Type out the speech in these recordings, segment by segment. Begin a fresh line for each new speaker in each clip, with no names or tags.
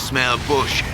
smell bullshit.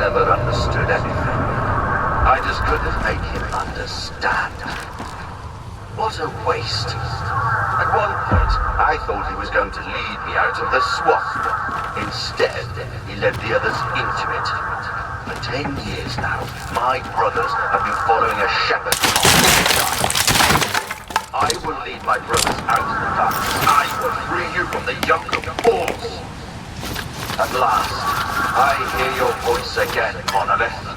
Never understood anything. I just couldn't make him understand. What a waste. At one point, I thought he was going to lead me out of the swamp. Instead, he led the others into it. For 10 years now, my brothers have been following a shepherd. I will lead my brothers out of the darkness. I will free you from the yoke of force. At last, I hear your voice again, Monolith.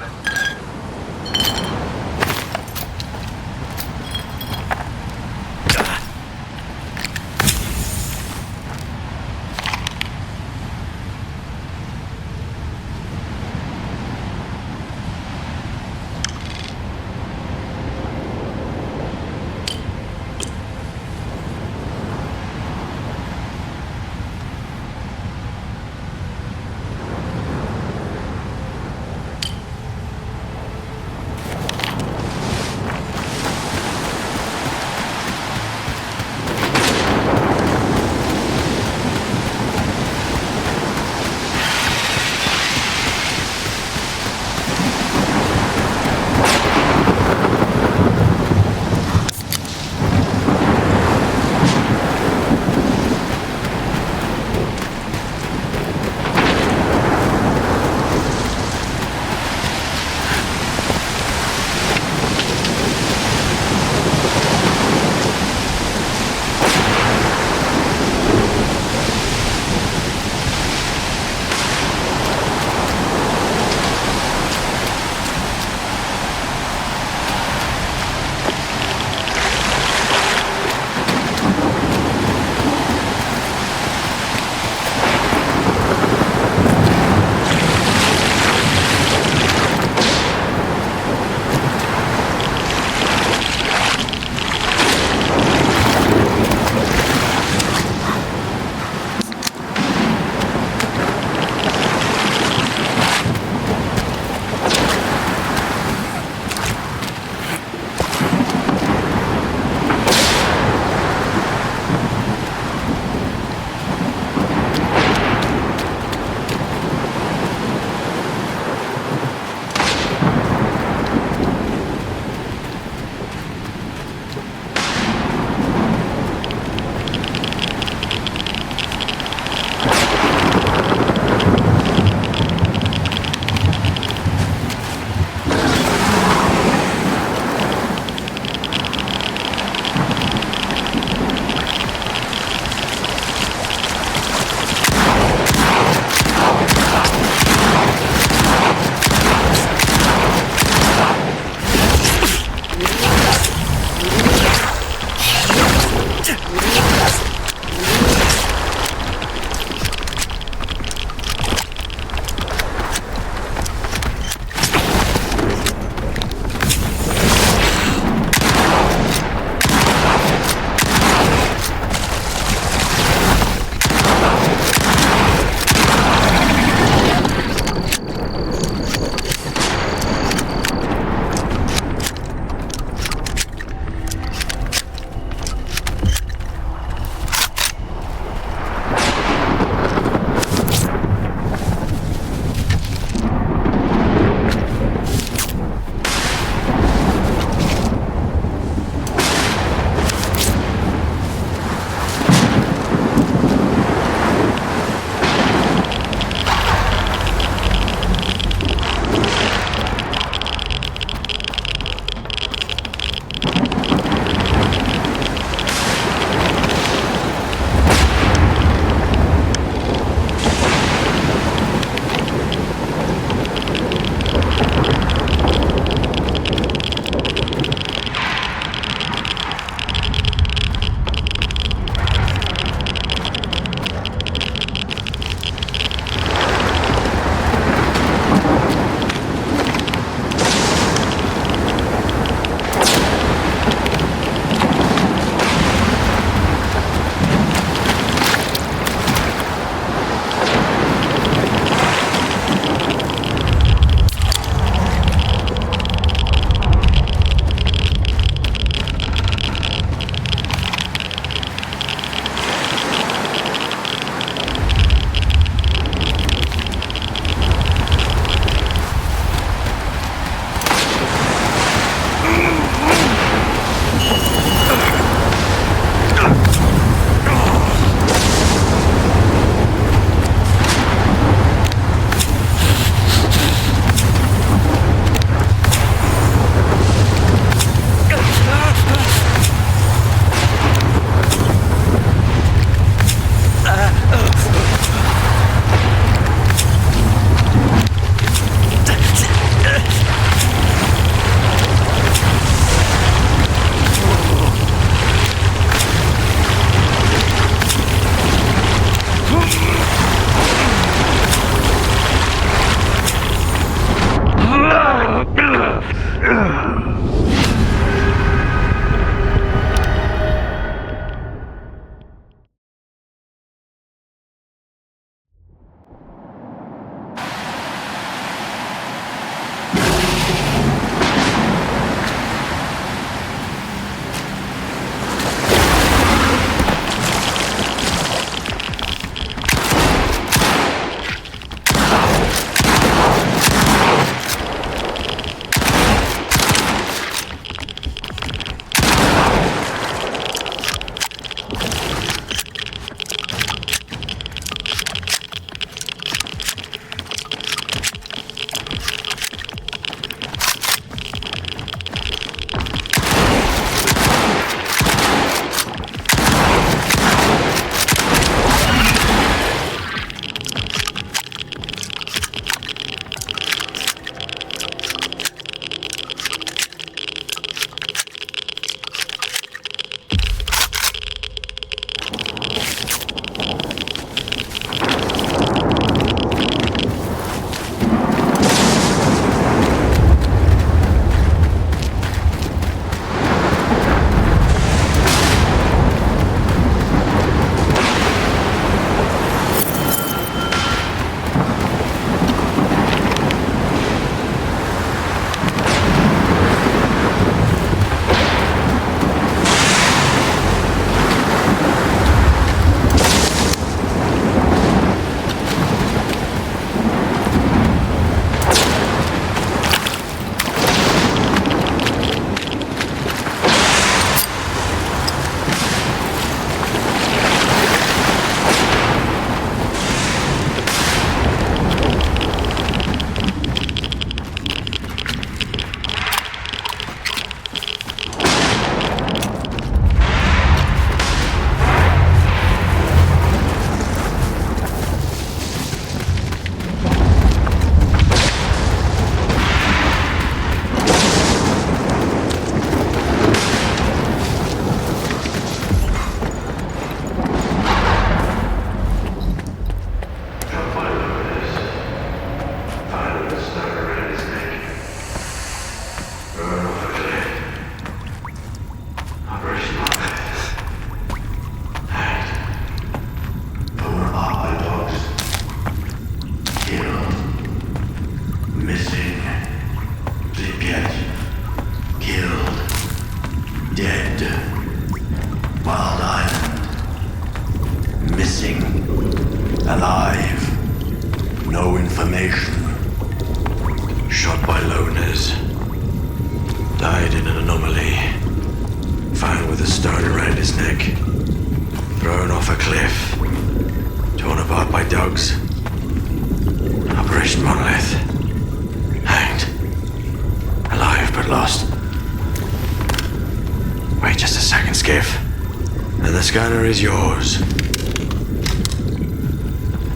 Scanner is yours.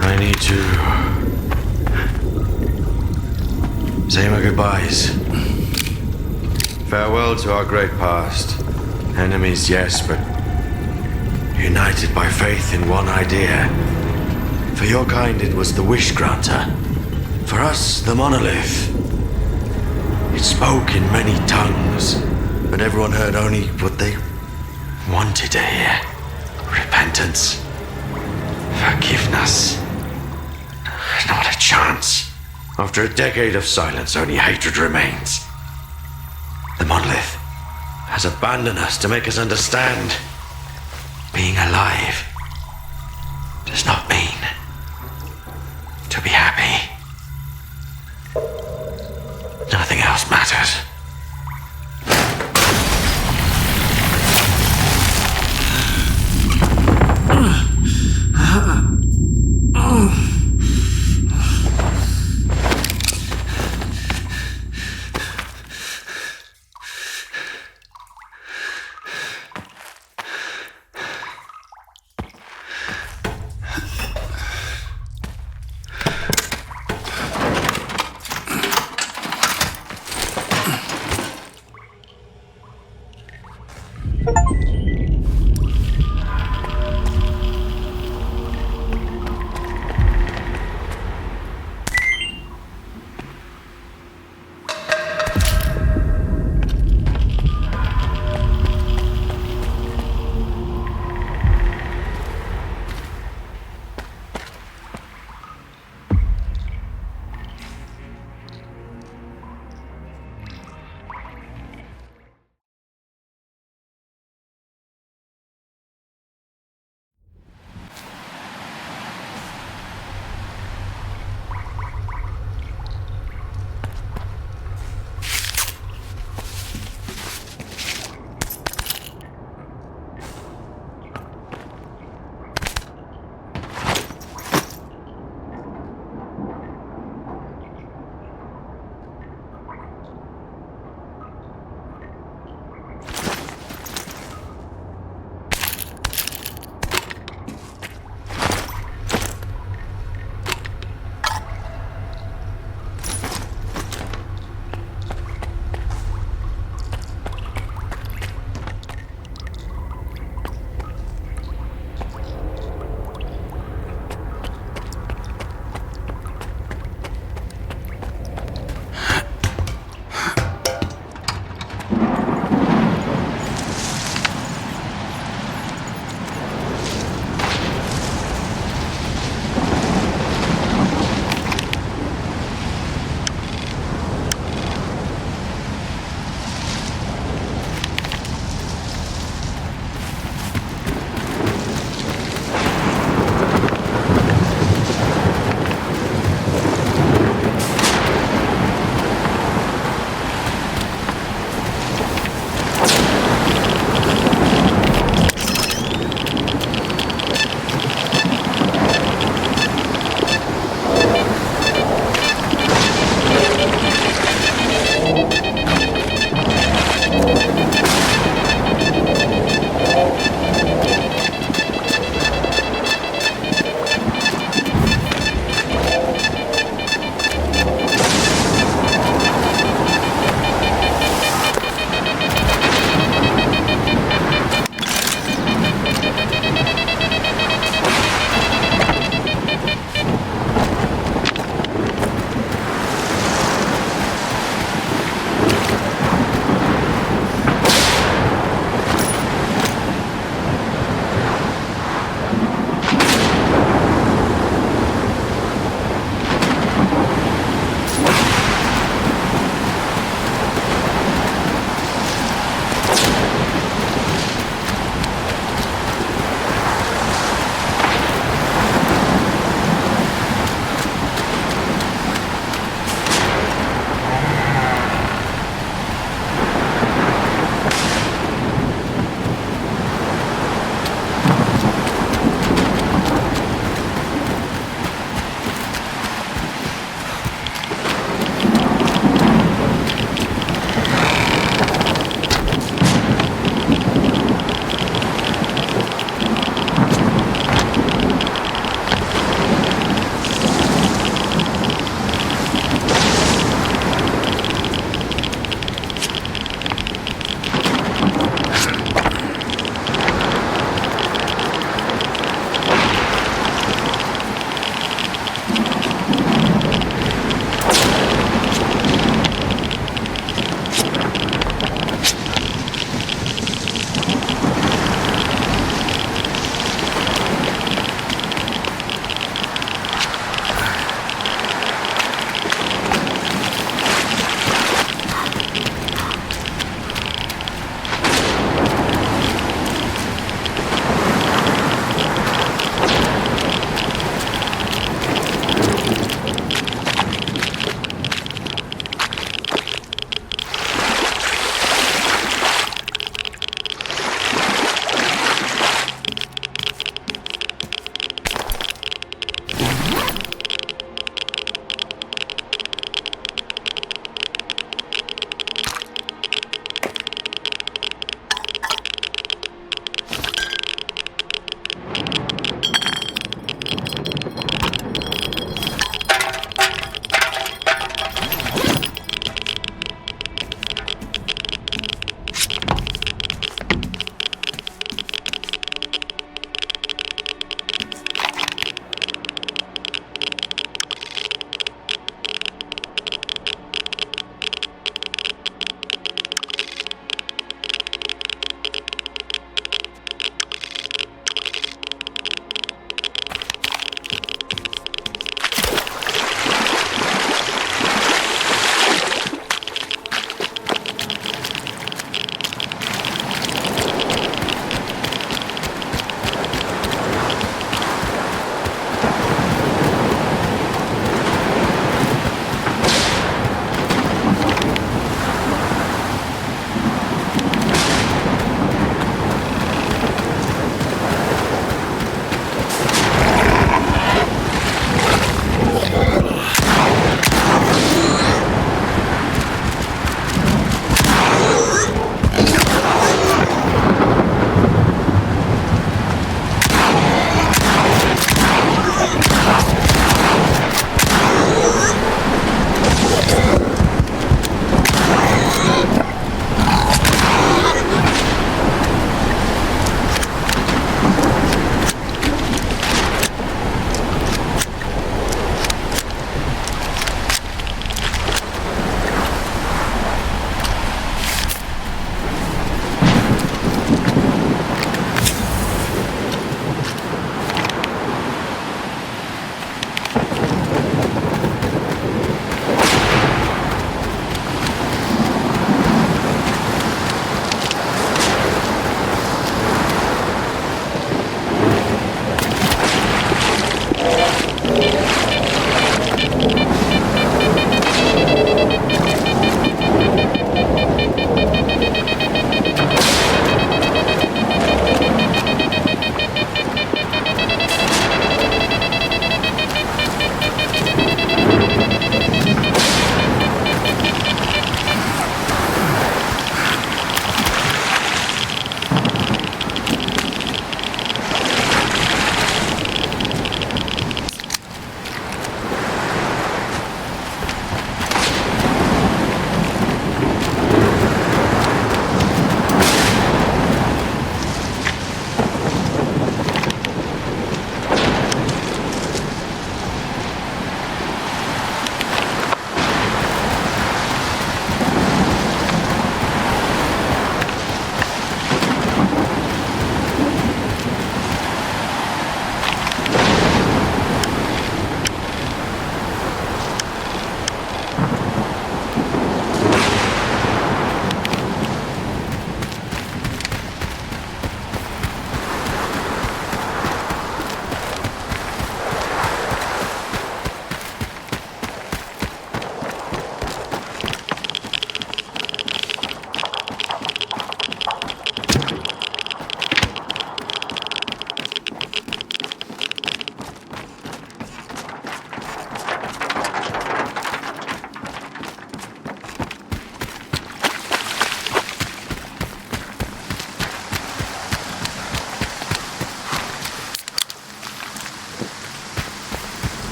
I need to say my goodbyes. Farewell to our great past. Enemies, yes, but united by faith in one idea. For your kind, it was the wish granter. For us, the monolith. It spoke in many tongues, but everyone heard only what they wanted to hear. Repentance. Forgiveness. Not a chance. After a decade of silence, only hatred remains. The monolith has abandoned us to make us understand. Being alive does not mean to be happy. Nothing else matters.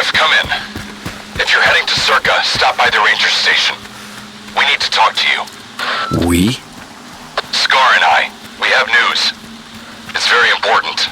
Skiff, come in. If you're heading to Circa, stop by the ranger station. We need to talk to you.
We?
Scar and I. We have news. It's very important.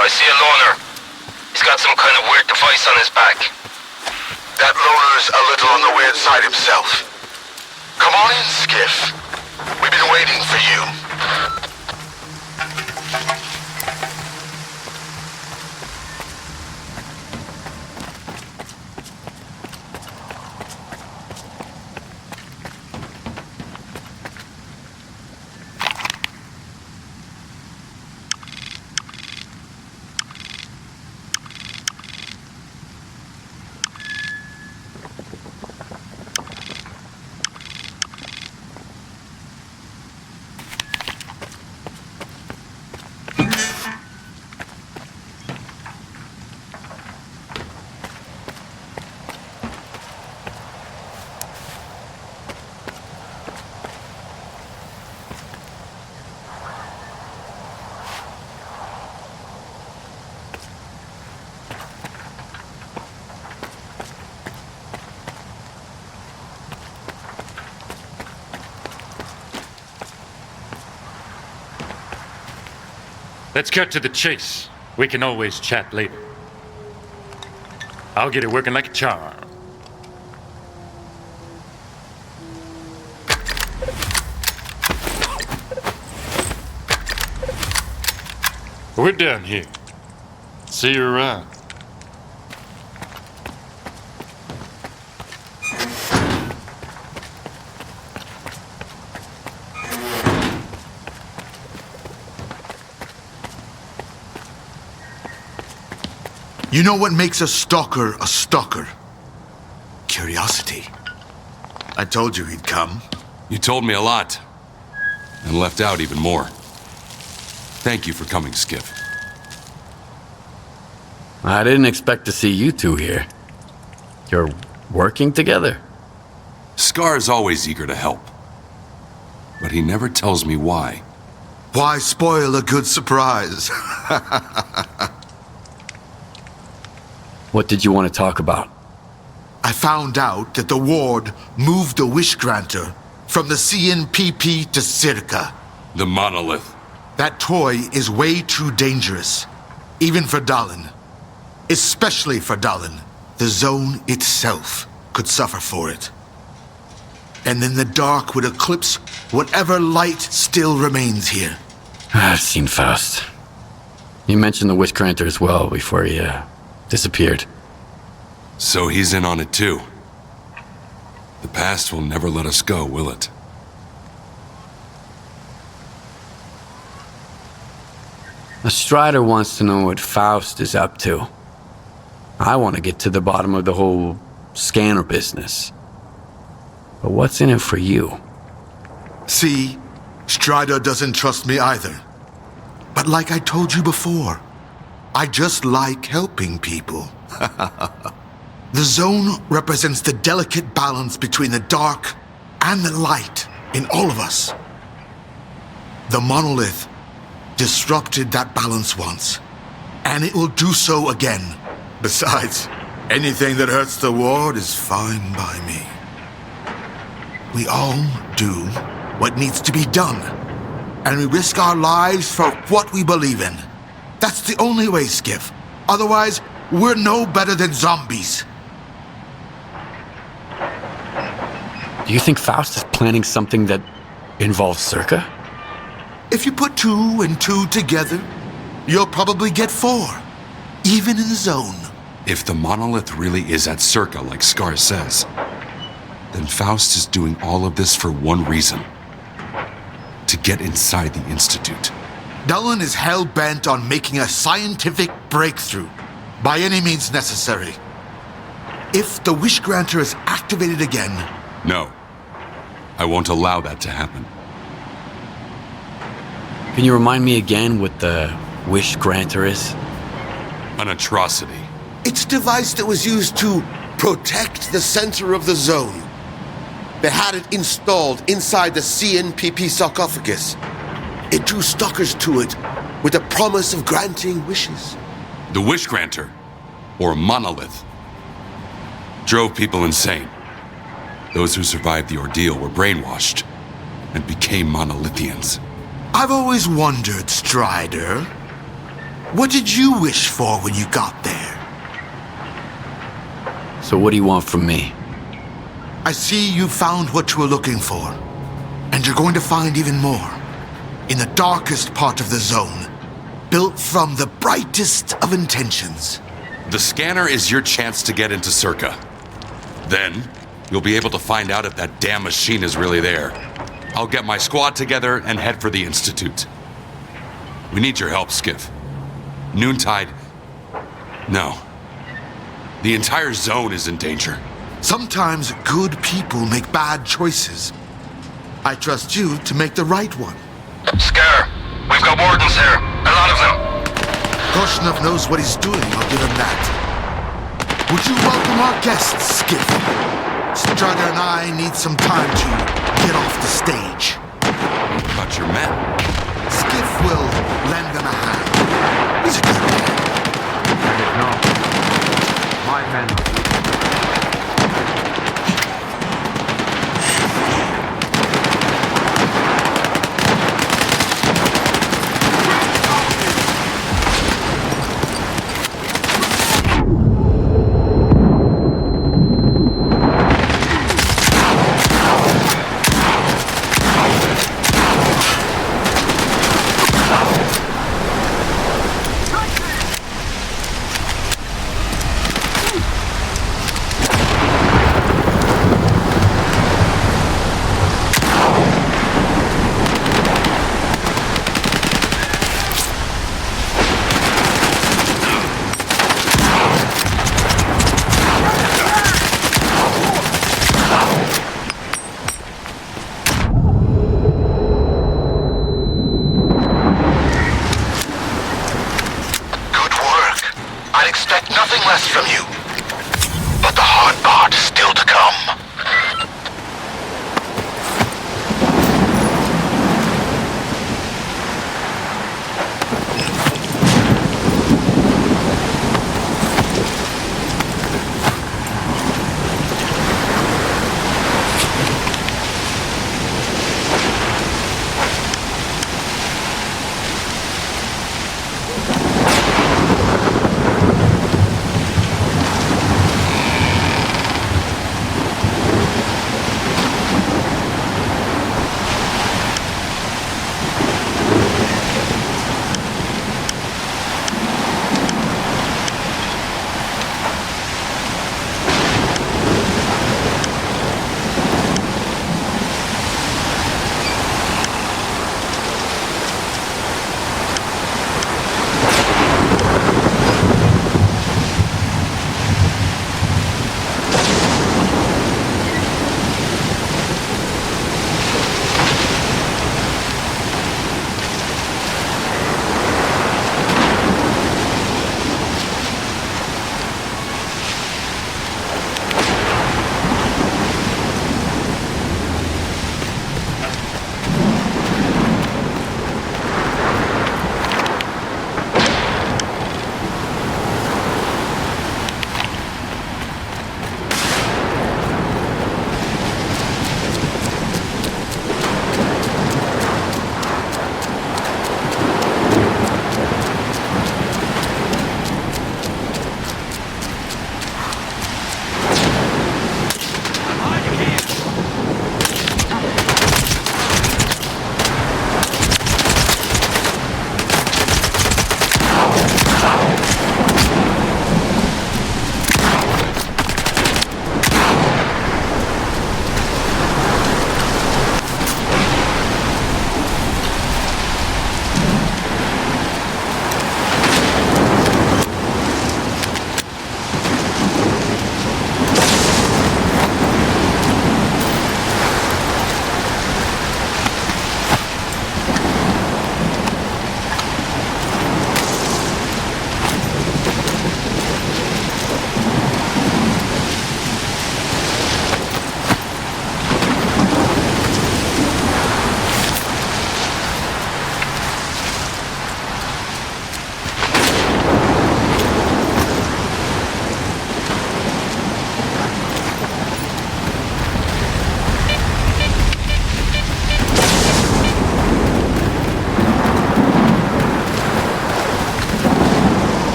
I see a loner. He's got some kind of weird device on his back.
That loner's a little on the weird side himself. Come on in, Skiff. We've been waiting for you.
Let's cut to the chase. We can always chat later. I'll get it working like a charm. We're done here. See you around.
You know what makes a stalker a stalker? Curiosity. I told you he'd come.
You told me a lot, and left out even more. Thank you for coming, Skiff.
I didn't expect to see you two here. You're working together?
Scar is always eager to help, but he never tells me why.
Why spoil a good surprise?
What did you want to talk about?
I found out that the Ward moved the Wish Granter from the CNPP to Circa.
The monolith.
That toy is way too dangerous, even for Dallin. Especially for Dallin. The zone itself could suffer for it. And then the dark would eclipse whatever light still remains here.
I've seen fast. You mentioned the Wish Granter as well before he disappeared.
So he's in on it too. The past will never let us go, will it?
Strider wants to know what Faust is up to. I want to get to the bottom of the whole scanner business. But what's in it for you?
See, Strider doesn't trust me either. But like I told you before, I just like helping people. The zone represents the delicate balance between the dark and the light in all of us. The monolith disrupted that balance once, and it will do so again. Besides, anything that hurts the ward is fine by me. We all do what needs to be done, and we risk our lives for what we believe in. That's the only way, Skiff. Otherwise, we're no better than zombies.
Do you think Faust is planning something that involves S.T.A.L.K.E.R?
If you put 2 and 2 together, you'll probably get 4, even in the zone.
If the monolith really is at S.T.A.L.K.E.R like S.T.A.L.K.E.R says, then Faust is doing all of this for one reason. To get inside the Institute.
Dallin is hell-bent on making a scientific breakthrough, by any means necessary. If the Wish Granter is activated again...
No. I won't allow that to happen.
Can you remind me again what the Wish Granter is?
An atrocity.
It's a device that was used to protect the center of the zone. They had it installed inside the CNPP sarcophagus. It drew stalkers to it with the promise of granting wishes.
The Wish Granter, or Monolith, drove people insane. Those who survived the ordeal were brainwashed and became monolithians.
I've always wondered, Strider, what did you wish for when you got there?
So what do you want from me?
I see you found what you were looking for, and you're going to find even more. In the darkest part of the zone, built from the brightest of intentions.
The scanner is your chance to get into S.T.A.L.K.E.R. Then, you'll be able to find out if that damn machine is really there. I'll get my squad together and head for the Institute. We need your help, Skiff. Noontide... No. The entire zone is in danger.
Sometimes good people make bad choices. I trust you to make the right one.
S.T.A.L.K.E.R, we've got wardens here. A lot of them.
Korshunov knows what he's doing, I'll give him that. Would you welcome our guests, Skiff? Strider and I need some time to get off the stage.
What about your men?
Skiff will lend them a hand. He's a good man.
And if not, my men will be.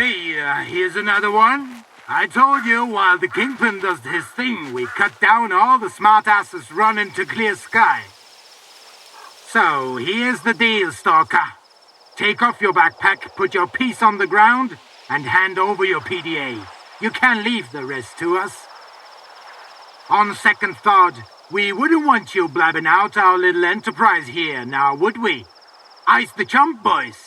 Hey, here's another one. I told you while the Kingpin does his thing, we cut down all the smartasses running to clear sky. So, here's the deal, Stalker. Take off your backpack, put your piece on the ground, and hand over your PDA. You can leave the rest to us. On second thought, we wouldn't want you blabbing out our little enterprise here, now would we? Ice the chump, boys.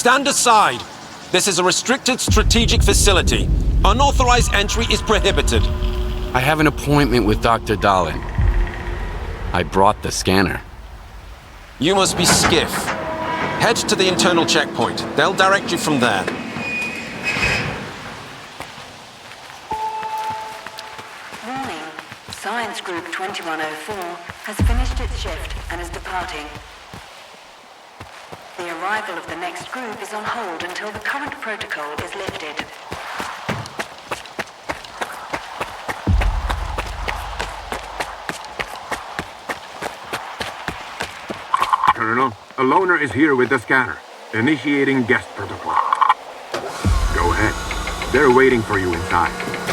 Stand aside. This is a restricted strategic facility. Unauthorized entry is prohibited.
I have an appointment with Dr. Dahlin. I brought the scanner.
You must be Skiff. Head to the internal checkpoint. They'll direct you from there.
Warning. Science Group 2104 has finished its shift and is departing. The arrival of the next group is on hold until the current protocol is lifted.
Colonel, a loner is here with the scanner. Initiating guest protocol. Go ahead. They're waiting for you inside.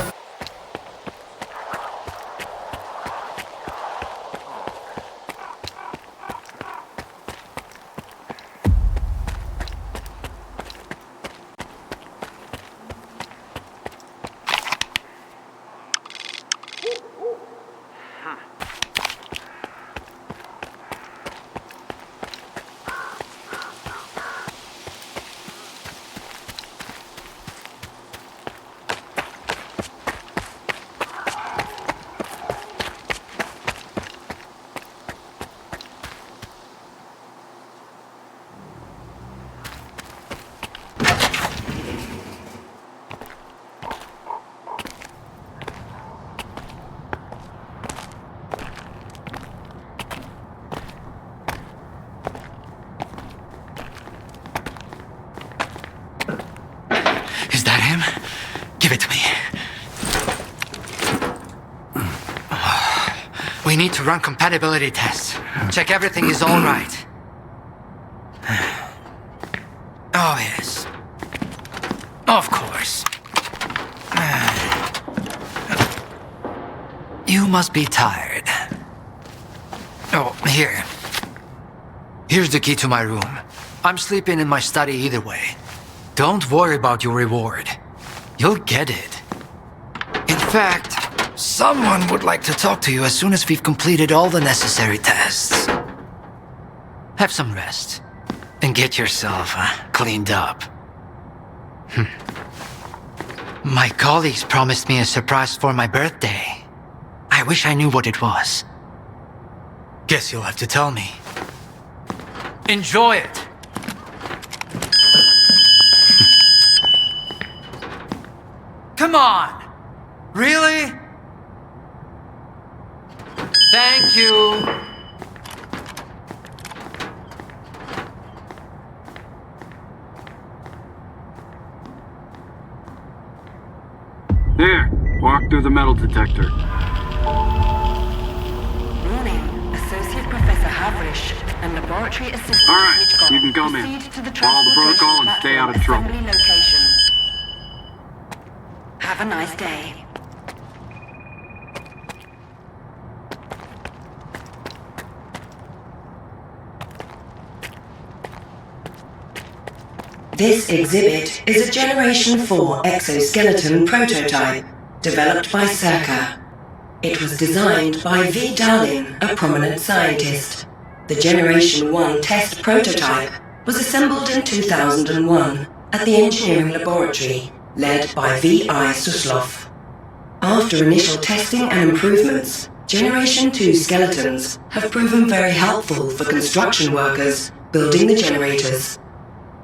Is that him? Give it to me. We need to run compatibility tests. Check everything is all right. Oh, yes. Of course. You must be tired. Oh, here. Here's the key to my room. I'm sleeping in my study either way. Don't worry about your reward. You'll get it. In fact, someone would like to talk to you as soon as we've completed all the necessary tests. Have some rest. And get yourself cleaned up. My colleagues promised me a surprise for my birthday. I wish I knew what it was. Guess you'll have to tell me. Enjoy it! Come on! Really? Thank you!
There, walk through the metal detector.
Warning. Associate Professor Havrish and Laboratory Assistant
All right,
Switchcom
you can come in.
proceed to the
Follow the protocol and stay out of trouble.
assembly location. Have a nice day. This exhibit is a Generation 4 exoskeleton prototype developed by S.T.A.L.K.E.R. It was designed by V. Dahlin, a prominent scientist. The Generation 1 test prototype was assembled in 2001 at the engineering laboratory led by V.I. Suslov. After initial testing and improvements, Generation 2 skeletons have proven very helpful for construction workers building the generators.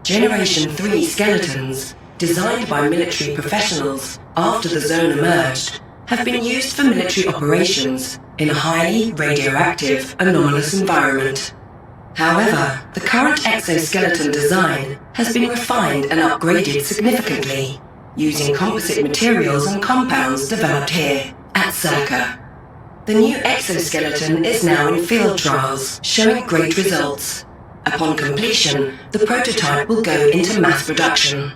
Generation 3 skeletons, designed by military professionals after the zone emerged, have been used for military operations in a highly radioactive, anomalous environment. However, the current exoskeleton design has been refined and upgraded significantly, using composite materials and compounds developed here at S.T.A.L.K.E.R. The new exoskeleton is now in field trials, showing great results. Upon completion, the prototype will go into mass production.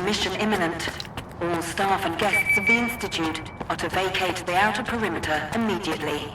mission imminent. All staff and guests of the Institute are to vacate the outer perimeter immediately.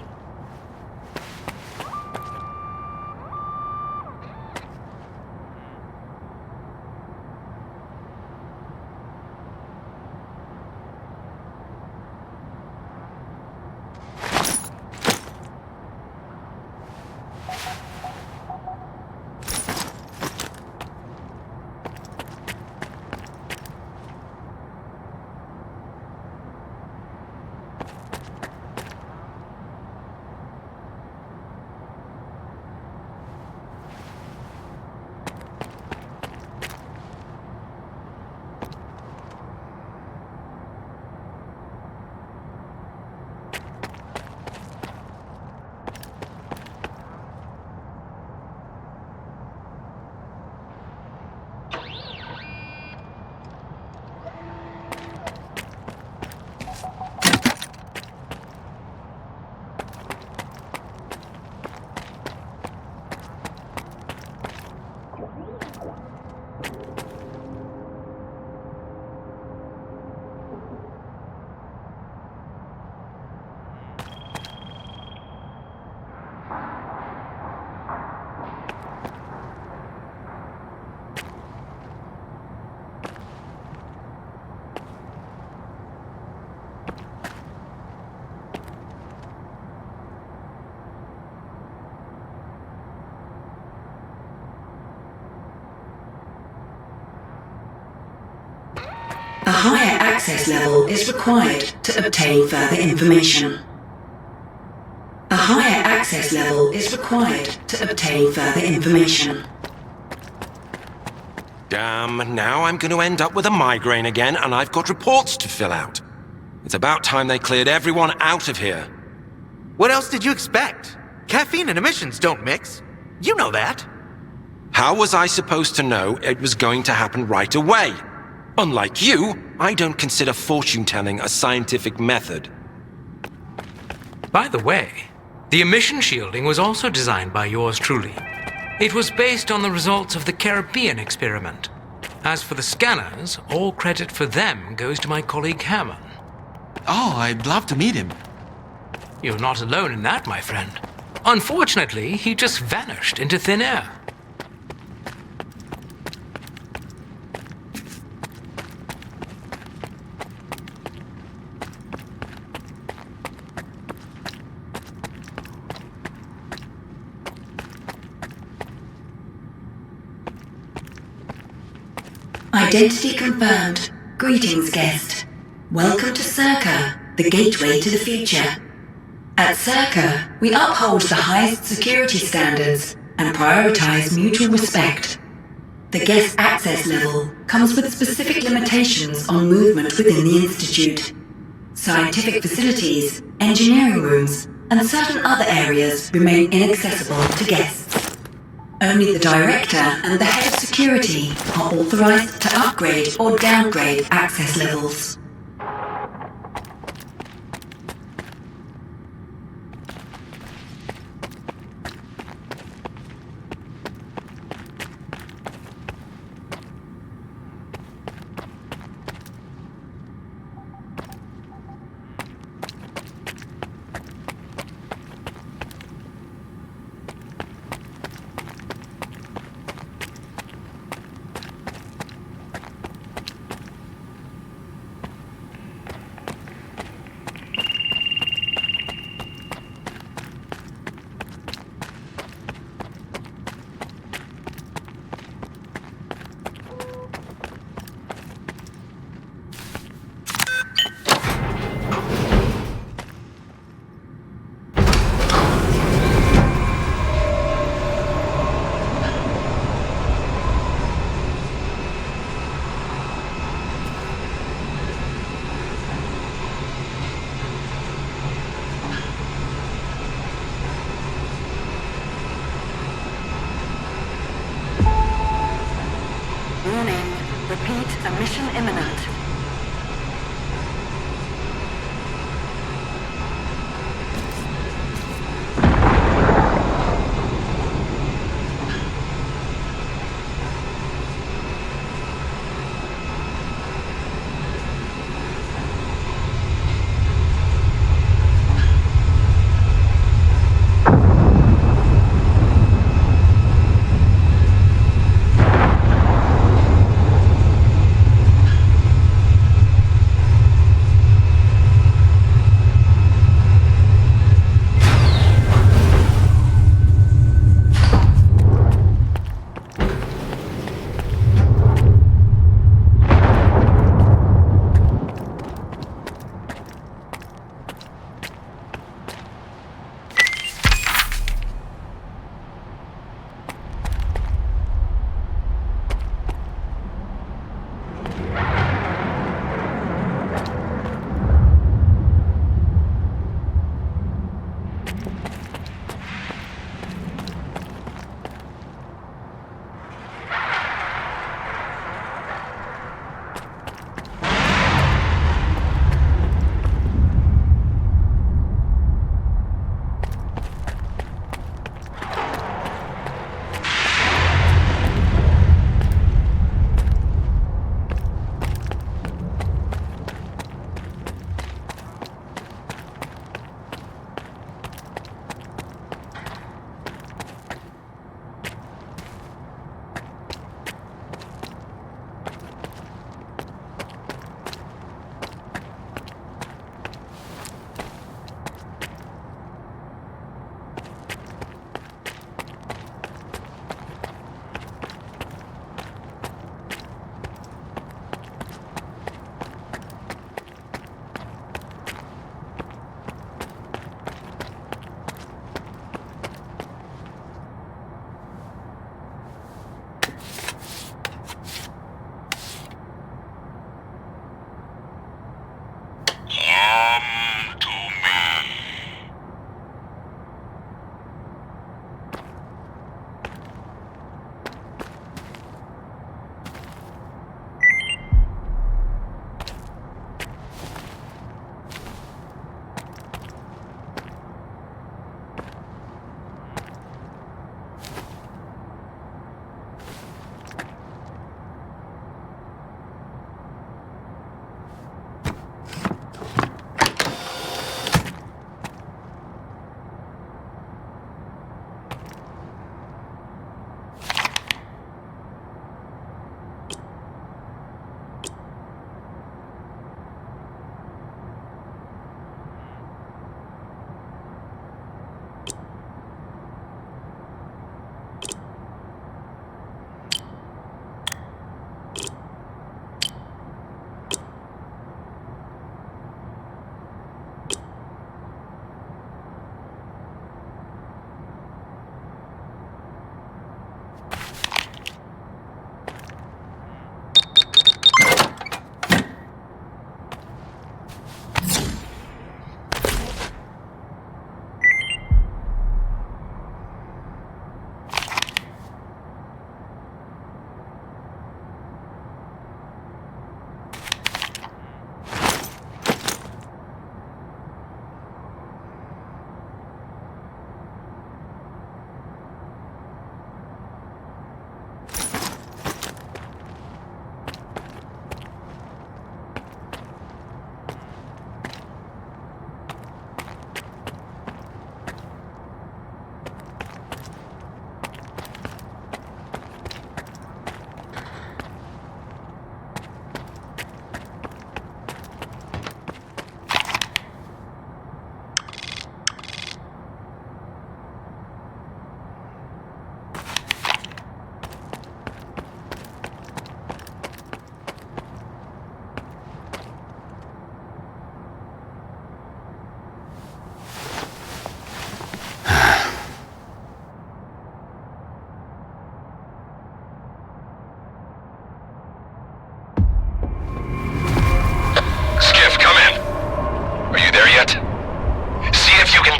A higher access level is required to obtain further information. A higher access level is required to obtain further information.
Damn, now I'm going to end up with a migraine again, and I've got reports to fill out. It's about time they cleared everyone out of here.
What else did you expect? Caffeine and emissions don't mix. You know that.
How was I supposed to know it was going to happen right away? Unlike you, I don't consider fortune-telling a scientific method.
By the way, the emission shielding was also designed by yours truly. It was based on the results of the Caribbean experiment. As for the scanners, all credit for them goes to my colleague Hammond.
Oh, I'd love to meet him.
You're not alone in that, my friend. Unfortunately, he just vanished into thin air.
Identity confirmed. Greetings, guest. Welcome to S.T.A.L.K.E.R, the gateway to the future. At S.T.A.L.K.E.R, we uphold the highest security standards and prioritize mutual respect. The guest access level comes with specific limitations on movement within the Institute. Scientific facilities, engineering rooms, and certain other areas remain inaccessible to guests. Only the Director and the Head of Security are authorized to upgrade or downgrade access levels. Warning. Repeat, a mission imminent.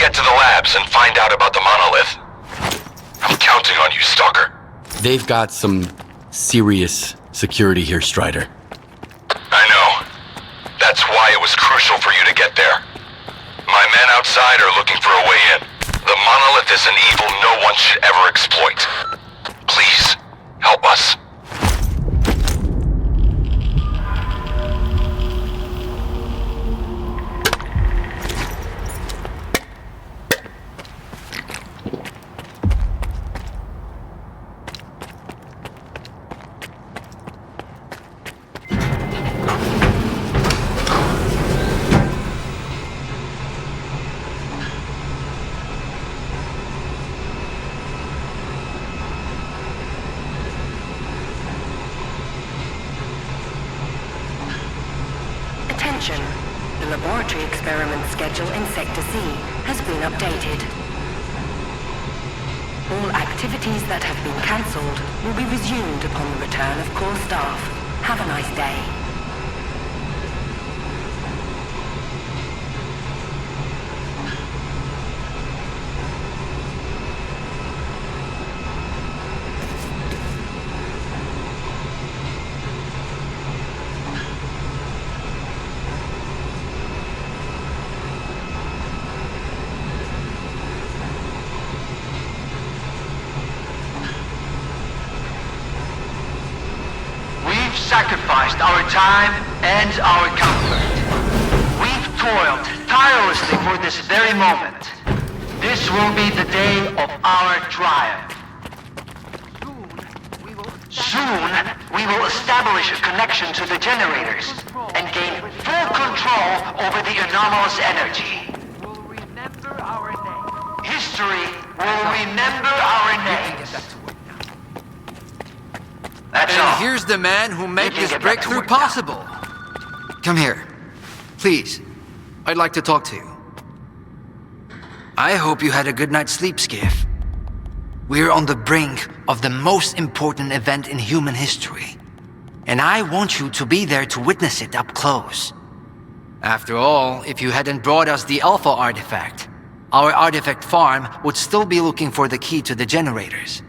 get to the labs and find out about the monolith. I'm counting on you, Stalker.
They've got some serious security here, Strider.
I know. That's why it was crucial for you to get there. My men outside are looking for a way in. The monolith is an evil no one should ever exploit. Please, help us.
Attention. The laboratory experiment schedule in Sector C has been updated. All activities that have been cancelled will be resumed upon the return of core staff. Have a nice day.
Sacrificed our time and our comfort. We've toiled tirelessly for this very moment. This will be the day of our triumph. Soon, we will establish a connection to the generators and gain full control over the anomalous energy. History will remember our names. That's all.
And here's the man who made this breakthrough possible. Come here. Please. I'd like to talk to you. I hope you had a good night's sleep, Skiff. We're on the brink of the most important event in human history. And I want you to be there to witness it up close. After all, if you hadn't brought us the Alpha artifact, our artifact farm would still be looking for the key to the generators.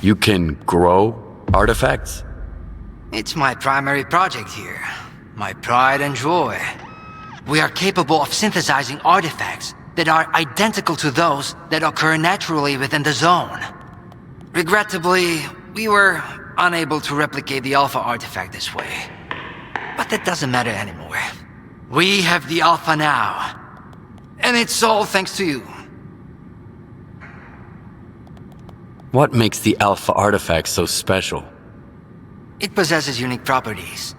You can grow artifacts?
It's my primary project here. My pride and joy. We are capable of synthesizing artifacts that are identical to those that occur naturally within the zone. Regrettably, we were unable to replicate the Alpha artifact this way. But that doesn't matter anymore. We have the Alpha now. And it's all thanks to you.
What makes the Alpha artifact so special?
It possesses unique properties.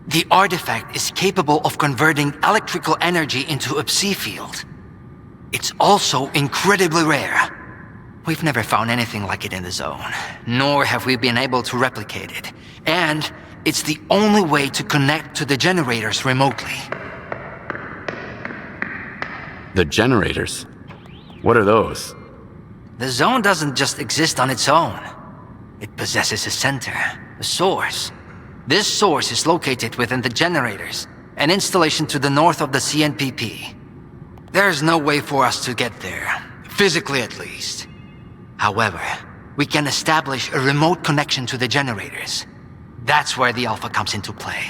The artifact is capable of converting electrical energy into a psi field. It's also incredibly rare. We've never found anything like it in the zone, nor have we been able to replicate it. And it's the only way to connect to the generators remotely.
The generators? What are those?
The zone doesn't just exist on its own. It possesses a center, a source. This source is located within the generators, an installation to the north of the CNPP. There's no way for us to get there, physically at least. However, we can establish a remote connection to the generators. That's where the Alpha comes into play.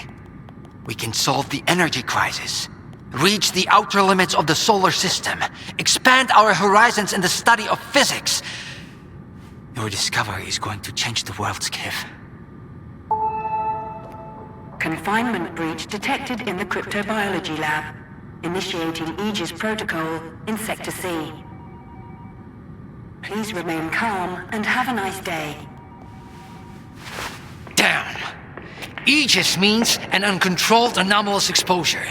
We can solve the energy crisis, reach the outer limits of the solar system, expand our horizons in the study of physics. Your discovery is going to change the world, Skiff.
Confinement breach detected in the cryptobiology lab. Initiating Aegis protocol in Sector C. Please remain calm and have a nice day.
Damn! Aegis means an uncontrolled anomalous exposure.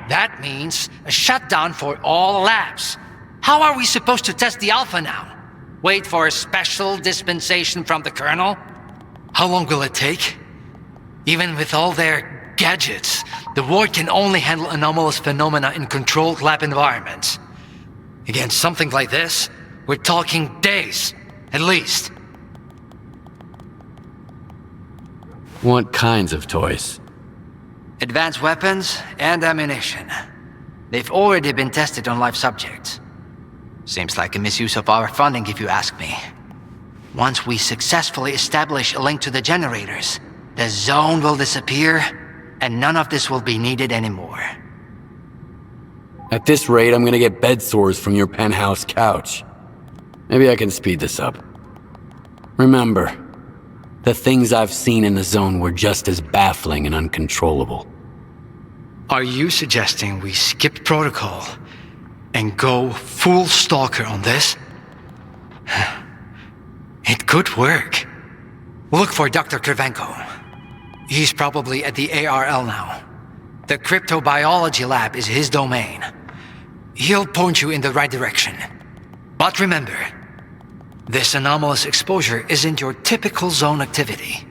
That means a shutdown for all labs. How are we supposed to test the Alpha now? Wait for a special dispensation from the Colonel? How long will it take? Even with all their gadgets, the ward can only handle anomalous phenomena in controlled lab environments. Against something like this, we're talking days, at least.
What kinds of toys?
Advanced weapons and ammunition. They've already been tested on live subjects. Seems like a misuse of our funding, if you ask me. Once we successfully establish a link to the generators, the zone will disappear, and none of this will be needed anymore.
At this rate, I'm gonna get bed sores from your penthouse couch. Maybe I can speed this up. Remember, the things I've seen in the zone were just as baffling and uncontrollable.
Are you suggesting we skip protocol and go full stalker on this? It could work. Look for Dr. Krivenko. He's probably at the ARL now. The cryptobiology lab is his domain. He'll point you in the right direction. But remember, this anomalous exposure isn't your typical zone activity.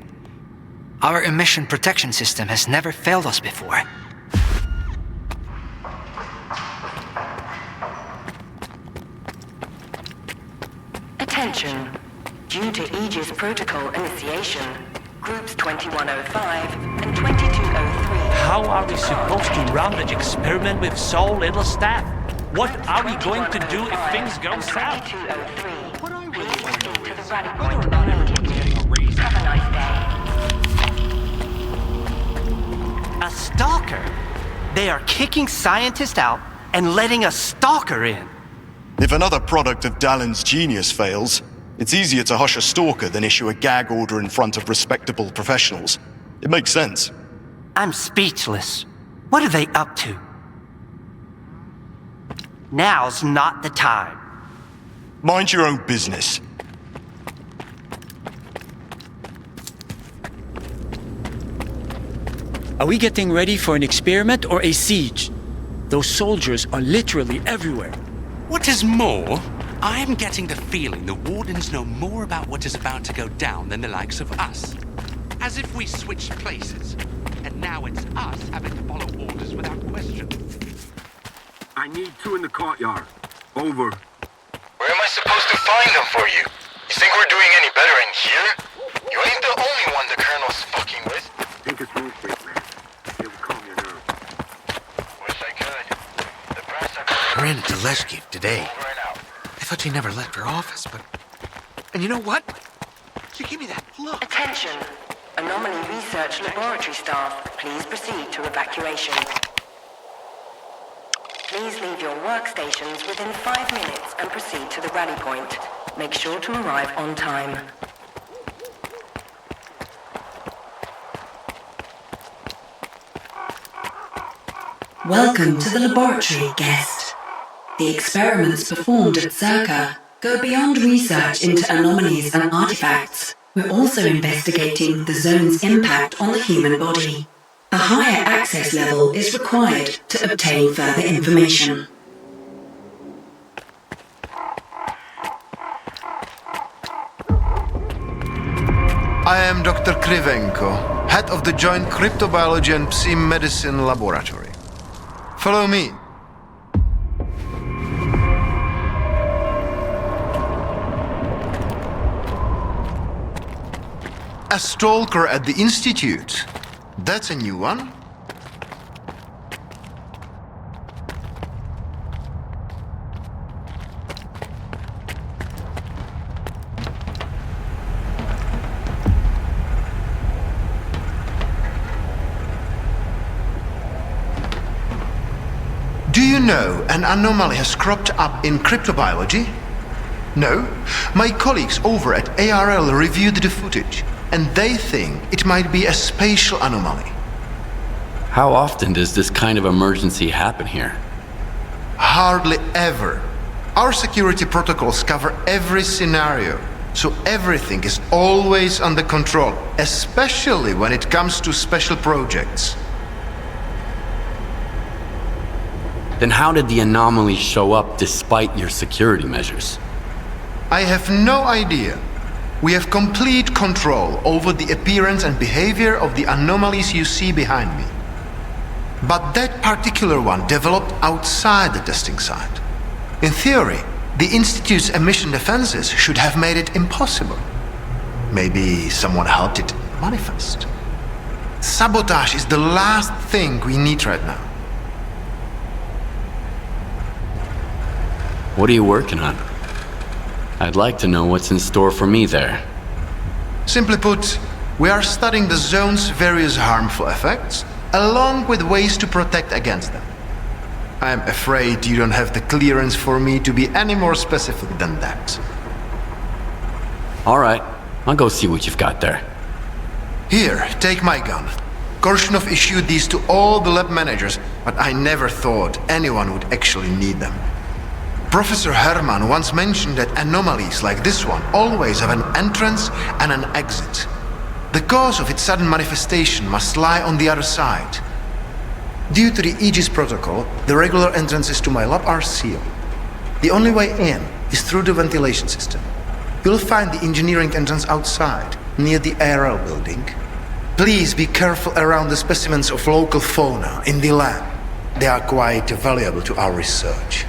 Our emission protection system has never failed us before.
Attention. Due to Aegis protocol initiation, groups 2105 and 2203...
How are we supposed to run the experiment with so little staff? What are we going to do if things go south?
2203. Please proceed to the rally point immediately. Have a nice day.
A stalker? They are kicking scientists out and letting a stalker in.
If another product of Dallin's genius fails, it's easier to hush a stalker than issue a gag order in front of respectable professionals. It makes sense.
I'm speechless. What are they up to? Now's not the time.
Mind your own business.
Are we getting ready for an experiment or a siege? Those soldiers are literally everywhere.
What is more, I am getting the feeling the Wardens know more about what is about to go down than the likes of us. As if we switched places, and now it's us having to follow orders without question.
I need two in the courtyard. Over.
Where am I supposed to find them for you? You think we're doing any better in here? You ain't the only one the Colonel's fucking with.
Think it's room break, man. It'll calm your nerves.
Wish I could. The brass are...
I ran into Leshkev today. I thought she never left her office, but... And you know what? She gave me that look.
Attention. Anomaly Research Laboratory staff, please proceed to evacuation. Please leave your workstations within 5 minutes and proceed to the rally point. Make sure to arrive on time. Welcome to the laboratory, guest. The experiments performed at S.T.A.L.K.E.R go beyond research into anomalies and artifacts. We're also investigating the zone's impact on the human body. A higher access level is required to obtain further information.
I am Dr. Krivenko, head of the Joint Cryptobiology and Psi Medicine Laboratory. Follow me. A stalker at the Institute. That's a new one. Do you know an anomaly has cropped up in cryptobiology? No? My colleagues over at ARL reviewed the footage, and they think it might be a spatial anomaly.
How often does this kind of emergency happen here?
Hardly ever. Our security protocols cover every scenario, so everything is always under control, especially when it comes to special projects.
Then how did the anomaly show up despite your security measures?
I have no idea. We have complete control over the appearance and behavior of the anomalies you see behind me. But that particular one developed outside the testing site. In theory, the Institute's emission defenses should have made it impossible. Maybe someone helped it manifest. Sabotage is the last thing we need right now.
What are you working on? I'd like to know what's in store for me there.
Simply put, we are studying the zone's various harmful effects, along with ways to protect against them. I am afraid you don't have the clearance for me to be any more specific than that.
Alright, I'll go see what you've got there.
Here, take my gun. Korshunov issued these to all the lab managers, but I never thought anyone would actually need them. Professor Herman once mentioned that anomalies like this one always have an entrance and an exit. The cause of its sudden manifestation must lie on the other side. Due to the Aegis protocol, the regular entrances to my lab are sealed. The only way in is through the ventilation system. You'll find the engineering entrance outside, near the ARL building. Please be careful around the specimens of local fauna in the lab. They are quite valuable to our research.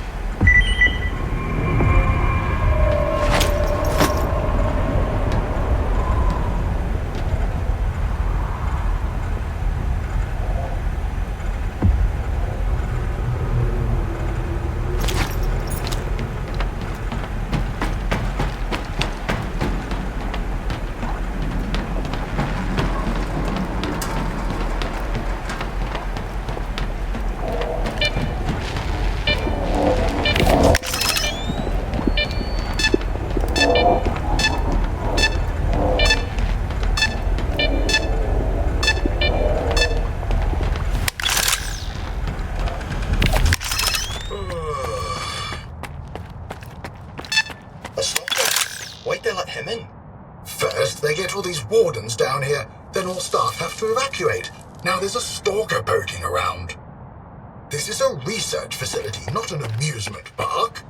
Wait, they let him in. First, they get all these wardens down here, then all staff have to evacuate. Now there's a stalker poking around. This is a research facility, not an amusement park.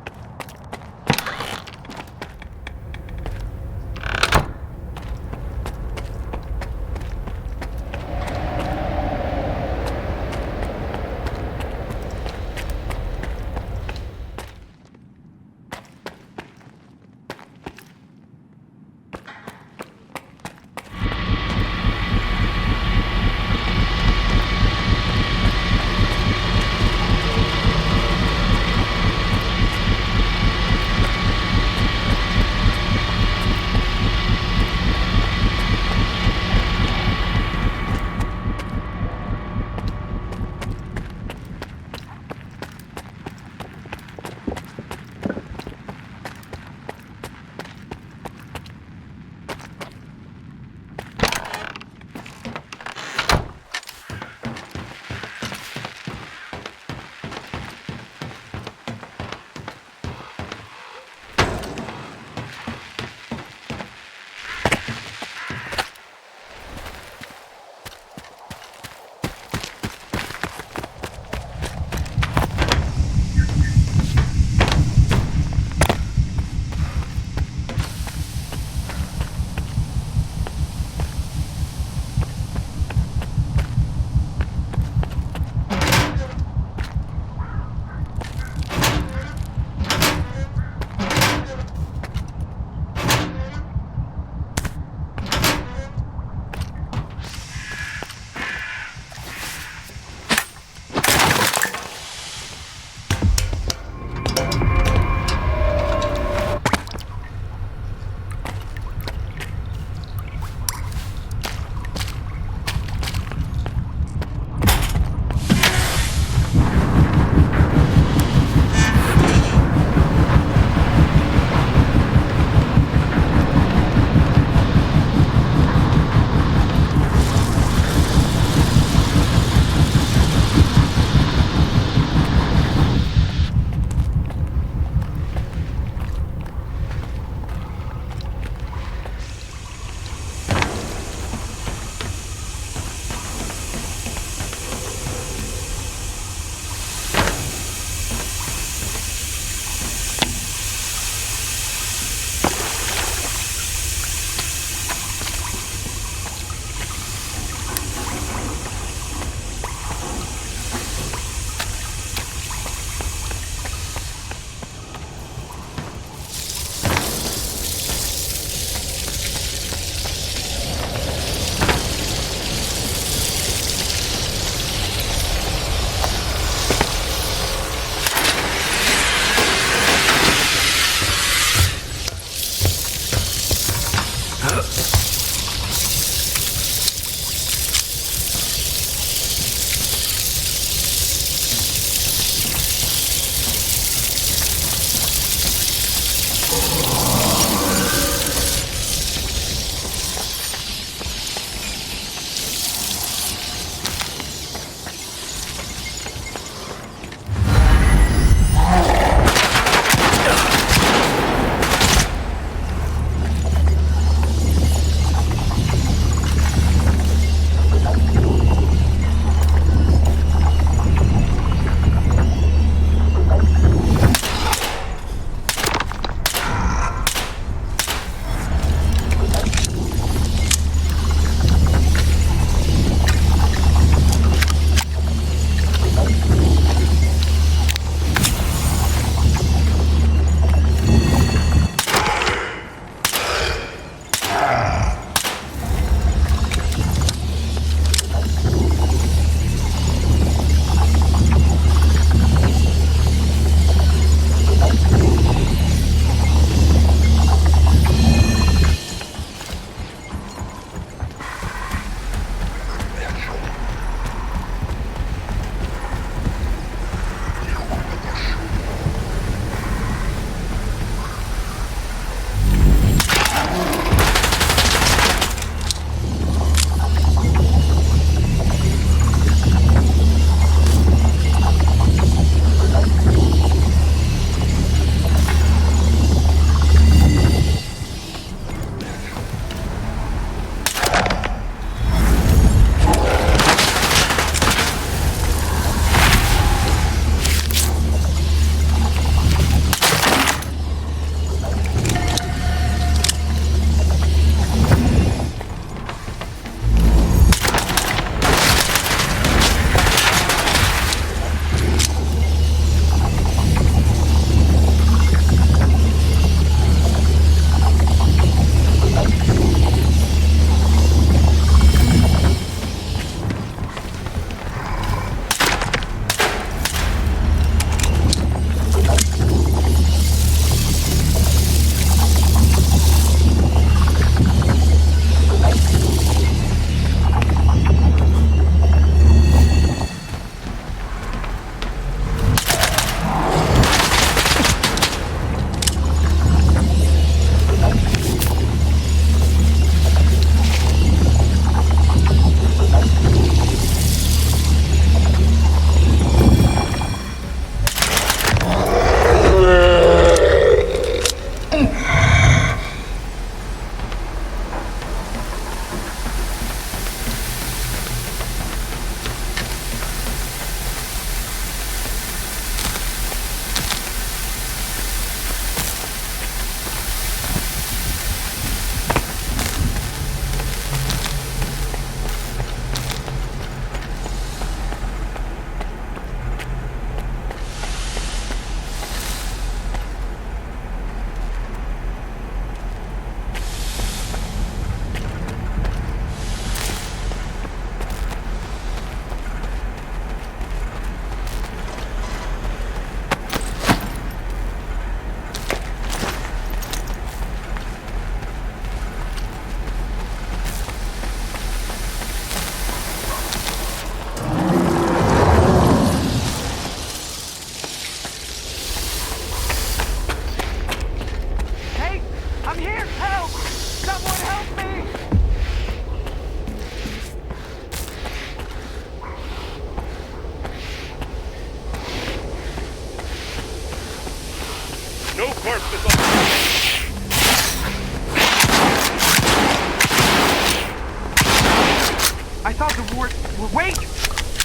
thought the ward... Wait!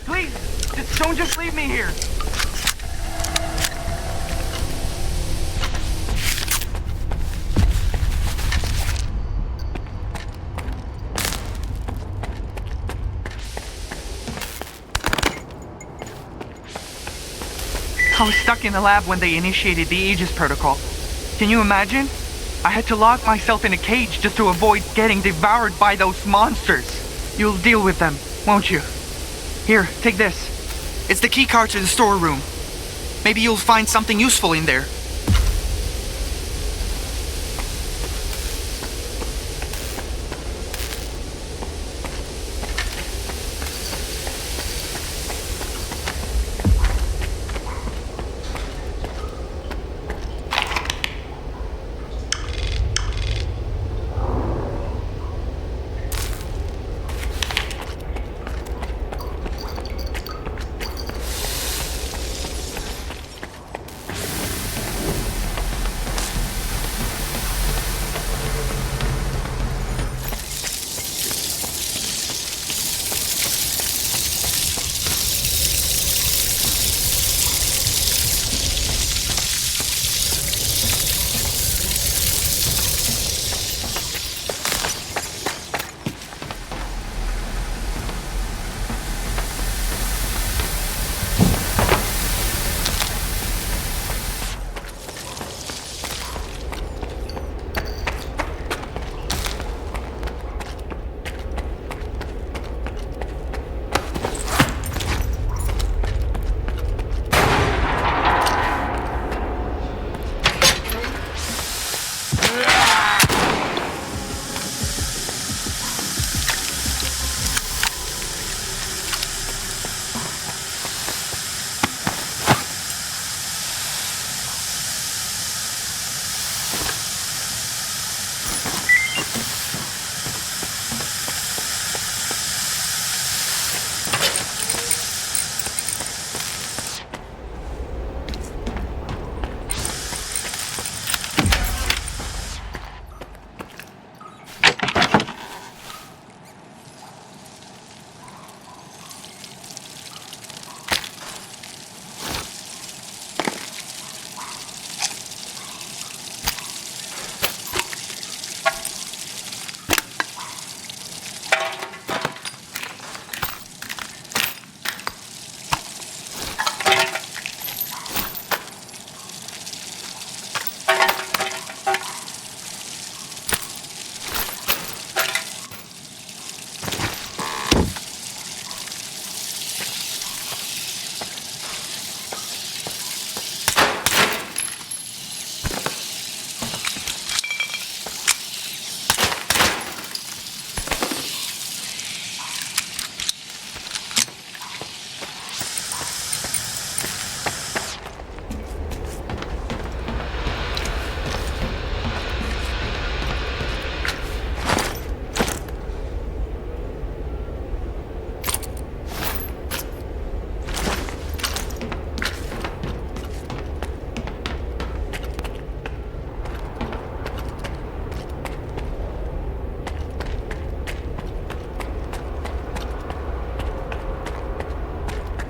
Please! Don't just leave me here! I was stuck in the lab when they initiated the Aegis protocol. Can you imagine? I had to lock myself in a cage just to avoid getting devoured by those monsters. You'll deal with them, won't you? Here, take this. It's the key card to the storeroom. Maybe you'll find something useful in there.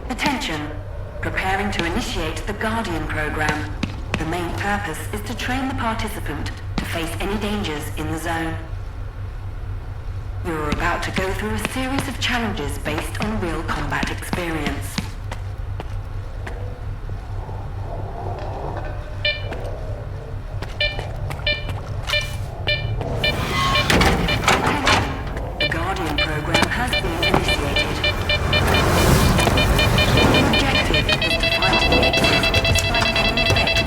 Attention. Preparing to initiate the Guardian program. The main purpose is to train the participant to face any dangers in the zone. You're about to go through a series of challenges based on real combat experience. The Guardian program has been initiated. The objective is to fight the Aegis despite any effects.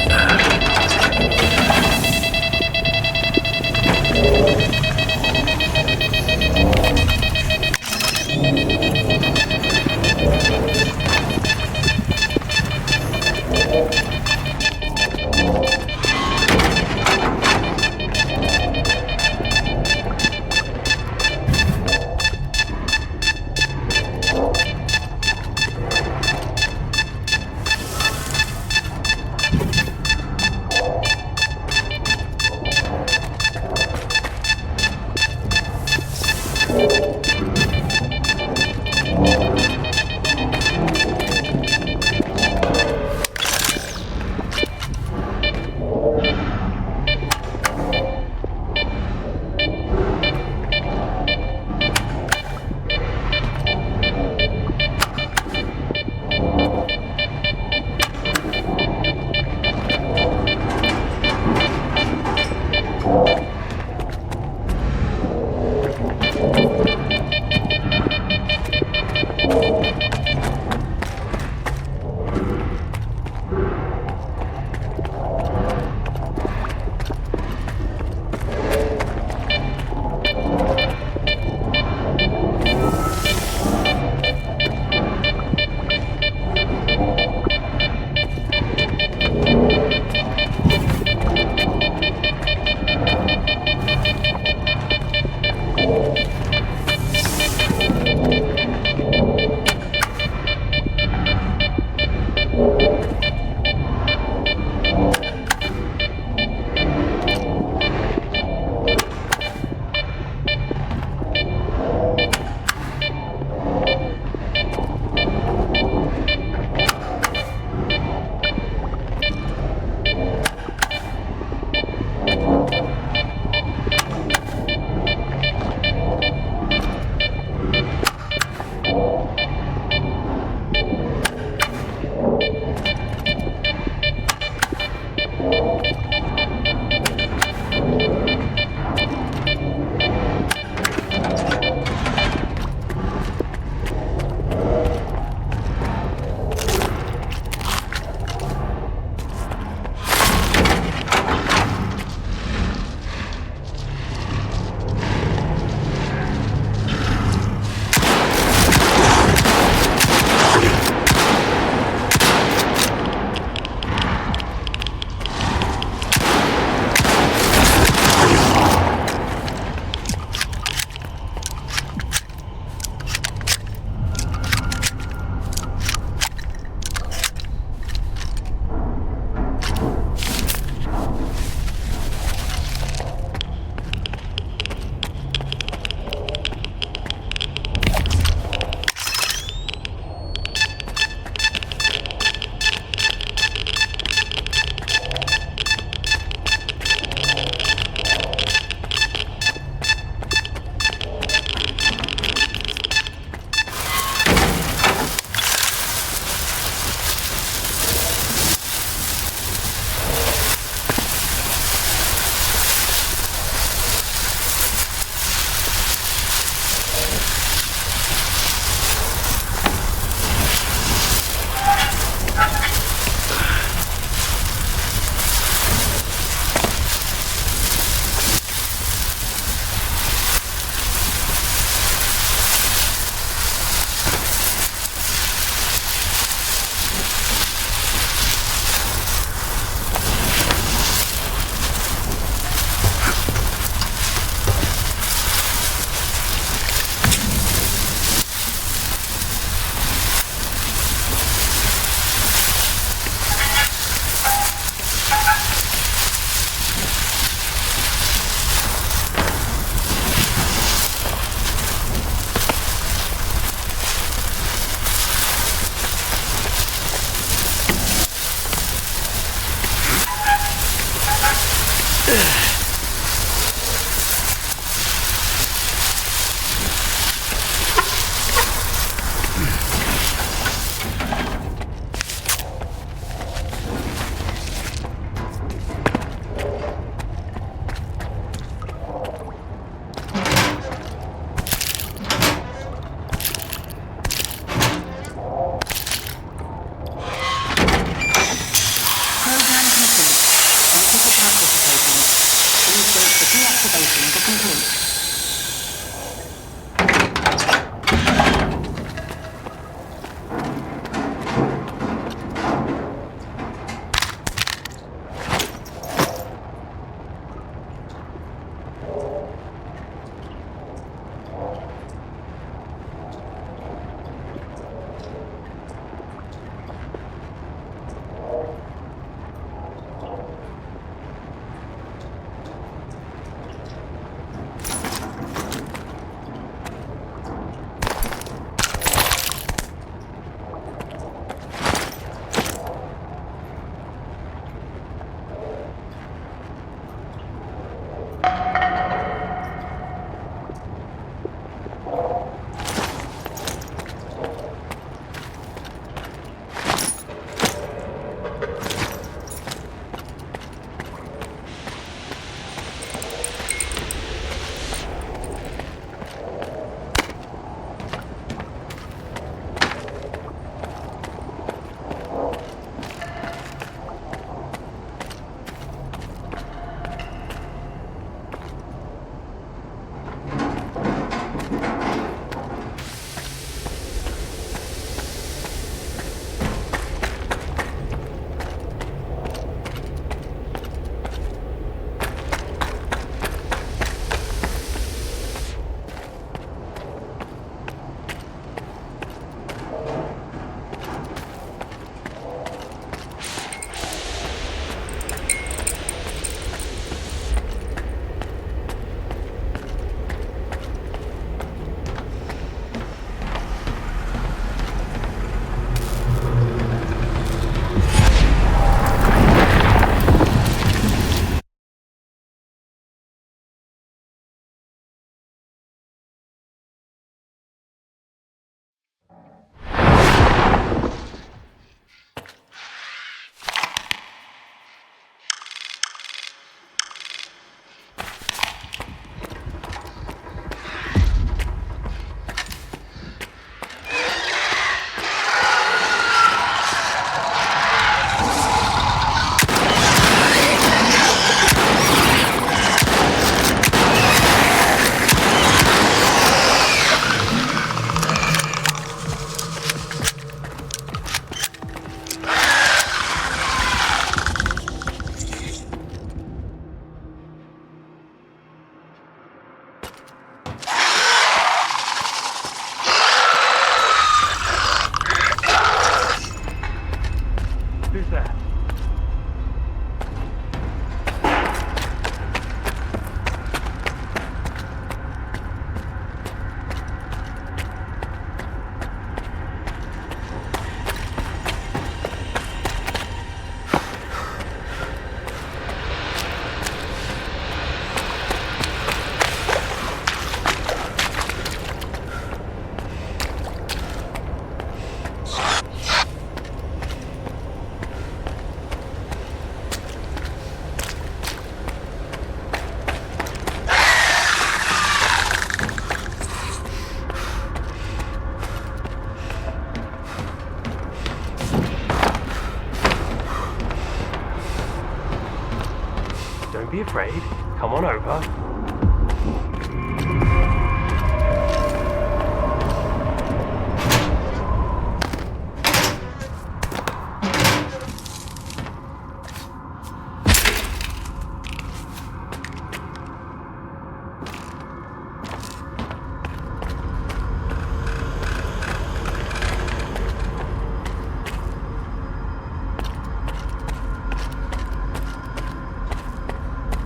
be afraid. Come on over.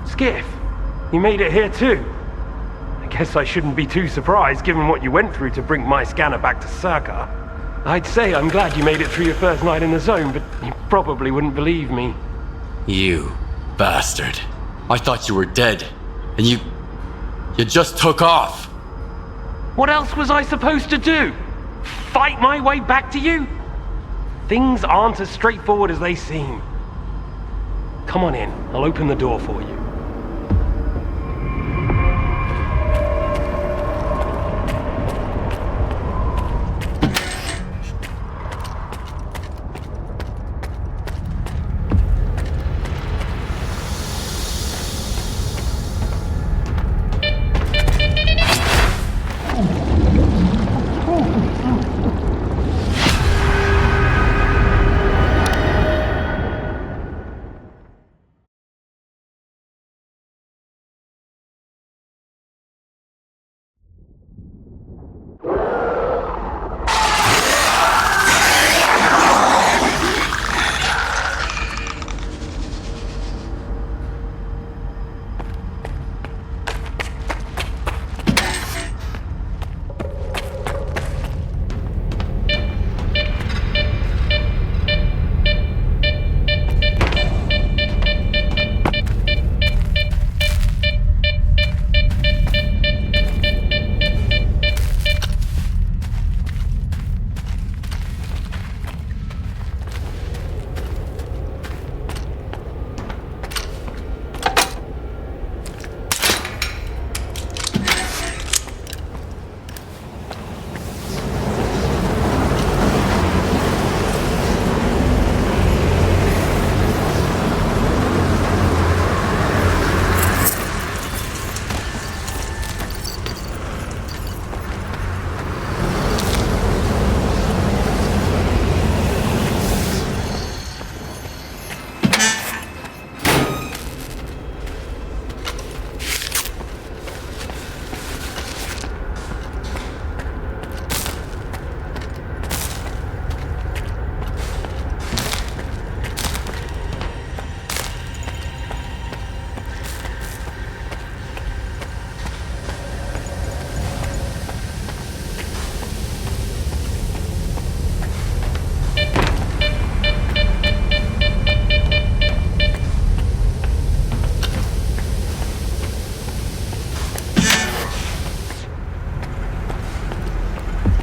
Skiff, you made it here too. I guess I shouldn't be too surprised given what you went through to bring my scanner back to S.T.A.L.K.E.R. I'd say I'm glad you made it through your first night in the zone, but you probably wouldn't believe me.
You bastard. I thought you were dead, and you just took off.
What else was I supposed to do? Fight my way back to you? Things aren't as straightforward as they seem. Come on in, I'll open the door for you.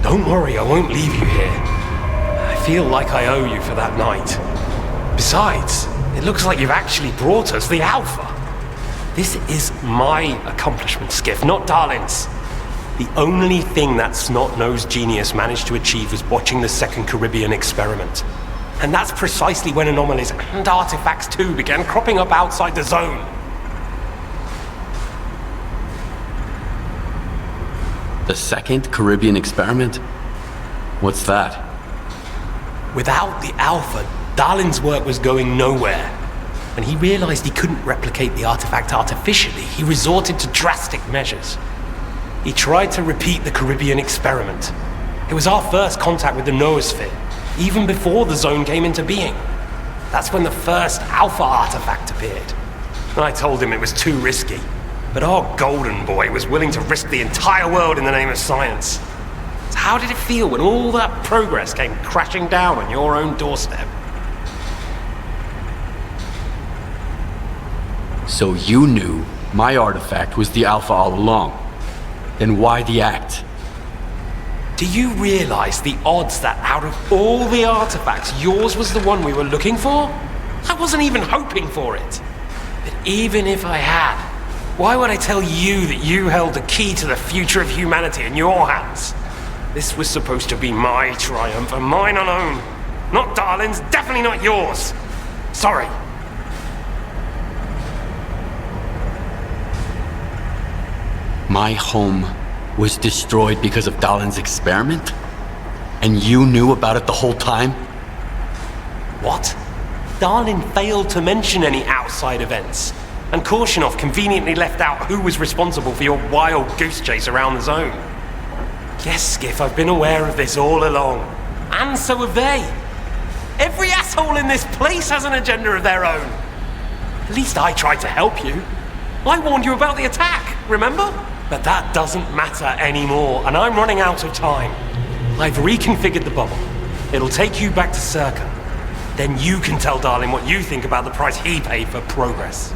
Don't worry, I won't leave you here. I feel like I owe you for that night. Besides, it looks like you've actually brought us the Alpha. This is my accomplishment, Skiff, not Darlin's. The only thing that snot-nosed genius managed to achieve was watching the second Caribbean experiment. And that's precisely when anomalies and artifacts too began cropping up outside the zone.
The second Caribbean experiment? What's that?
Without the Alpha, Darlin's work was going nowhere. When he realized he couldn't replicate the artifact artificially, he resorted to drastic measures. He tried to repeat the Caribbean experiment. It was our first contact with the noosphere, even before the zone came into being. That's when the first Alpha artifact appeared. I told him it was too risky, but our golden boy was willing to risk the entire world in the name of science. So how did it feel when all that progress came crashing down on your own doorstep?
So you knew my artifact was the Alpha all along. Then why the act?
Do you realize the odds that out of all the artifacts, yours was the one we were looking for? I wasn't even hoping for it. But even if I had, why would I tell you that you held the key to the future of humanity in your hands? This was supposed to be my triumph and mine alone. Not Darlin's, definitely not yours. Sorry.
My home was destroyed because of Dalin's experiment? And you knew about it the whole time?
What? Dalin failed to mention any outside events, and Korshunov conveniently left out who was responsible for your wild goose chase around the zone. Yes, Skiff, I've been aware of this all along. And so have they. Every asshole in this place has an agenda of their own. At least I tried to help you. I warned you about the attack, remember? But that doesn't matter anymore, and I'm running out of time. I've reconfigured the bubble. It'll take you back to S.T.A.L.K.E.R. Then you can tell Dalin what you think about the price he paid for progress.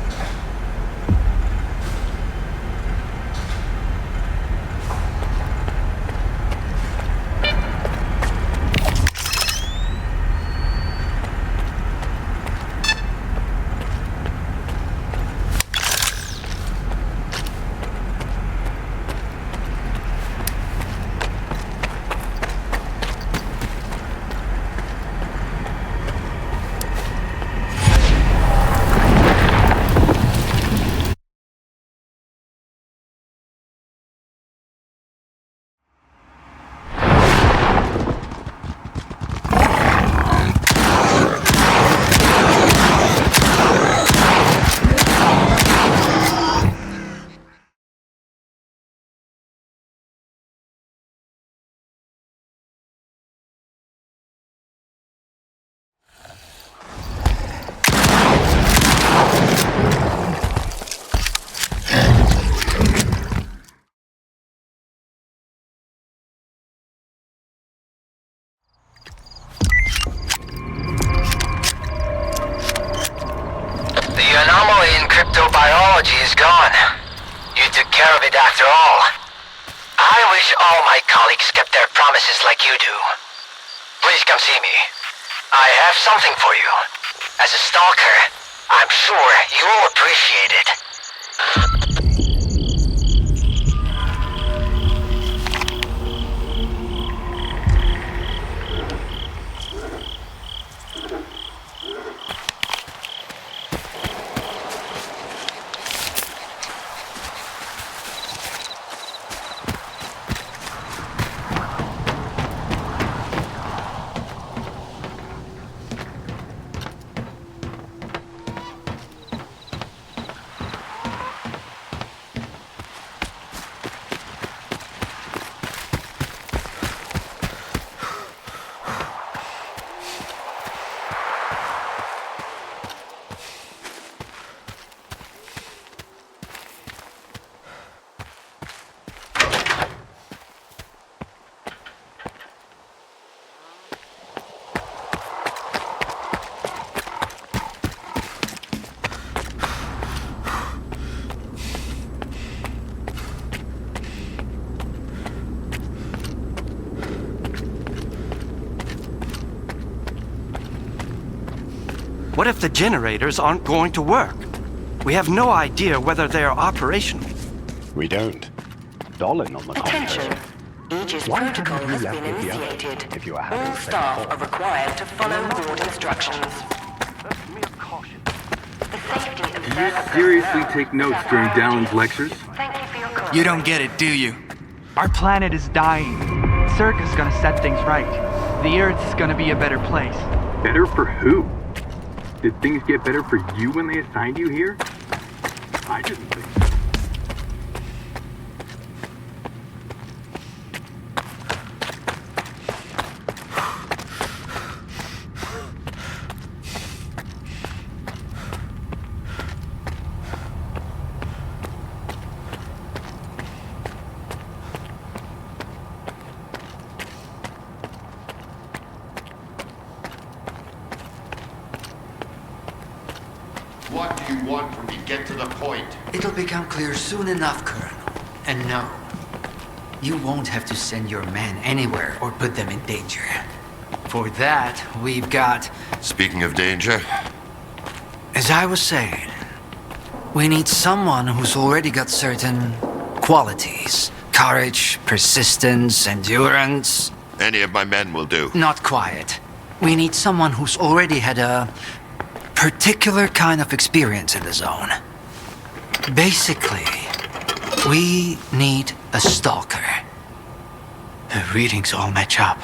Cryptobiology is gone. You took care of it after all. I wish all my colleagues kept their promises like you do. Please come see me. I have something for you. As a stalker, I'm sure you'll appreciate it.
What if the generators aren't going to work? We have no idea whether they are operational.
We don't. Dalin, on the
Attention. Aegis protocol has been initiated. All staff are required to follow board instructions.
Do you seriously take notes during Dalin's lectures?
You don't get it, do you? Our planet is dying. S.T.A.L.K.E.R.'s gonna set things right. The Earth's gonna be a better place.
Better for who? Did things get better for you when they assigned you here? I didn't think so.
What do you want from me? Get to the point.
It'll become clear soon enough, Colonel. And no, you won't have to send your men anywhere or put them in danger. For that, we've got...
Speaking of danger...
As I was saying, we need someone who's already got certain qualities. Courage, persistence, endurance.
Any of my men will do.
Not quite. We need someone who's already had a particular kind of experience in the zone. Basically, We need a stalker. The readings all match up.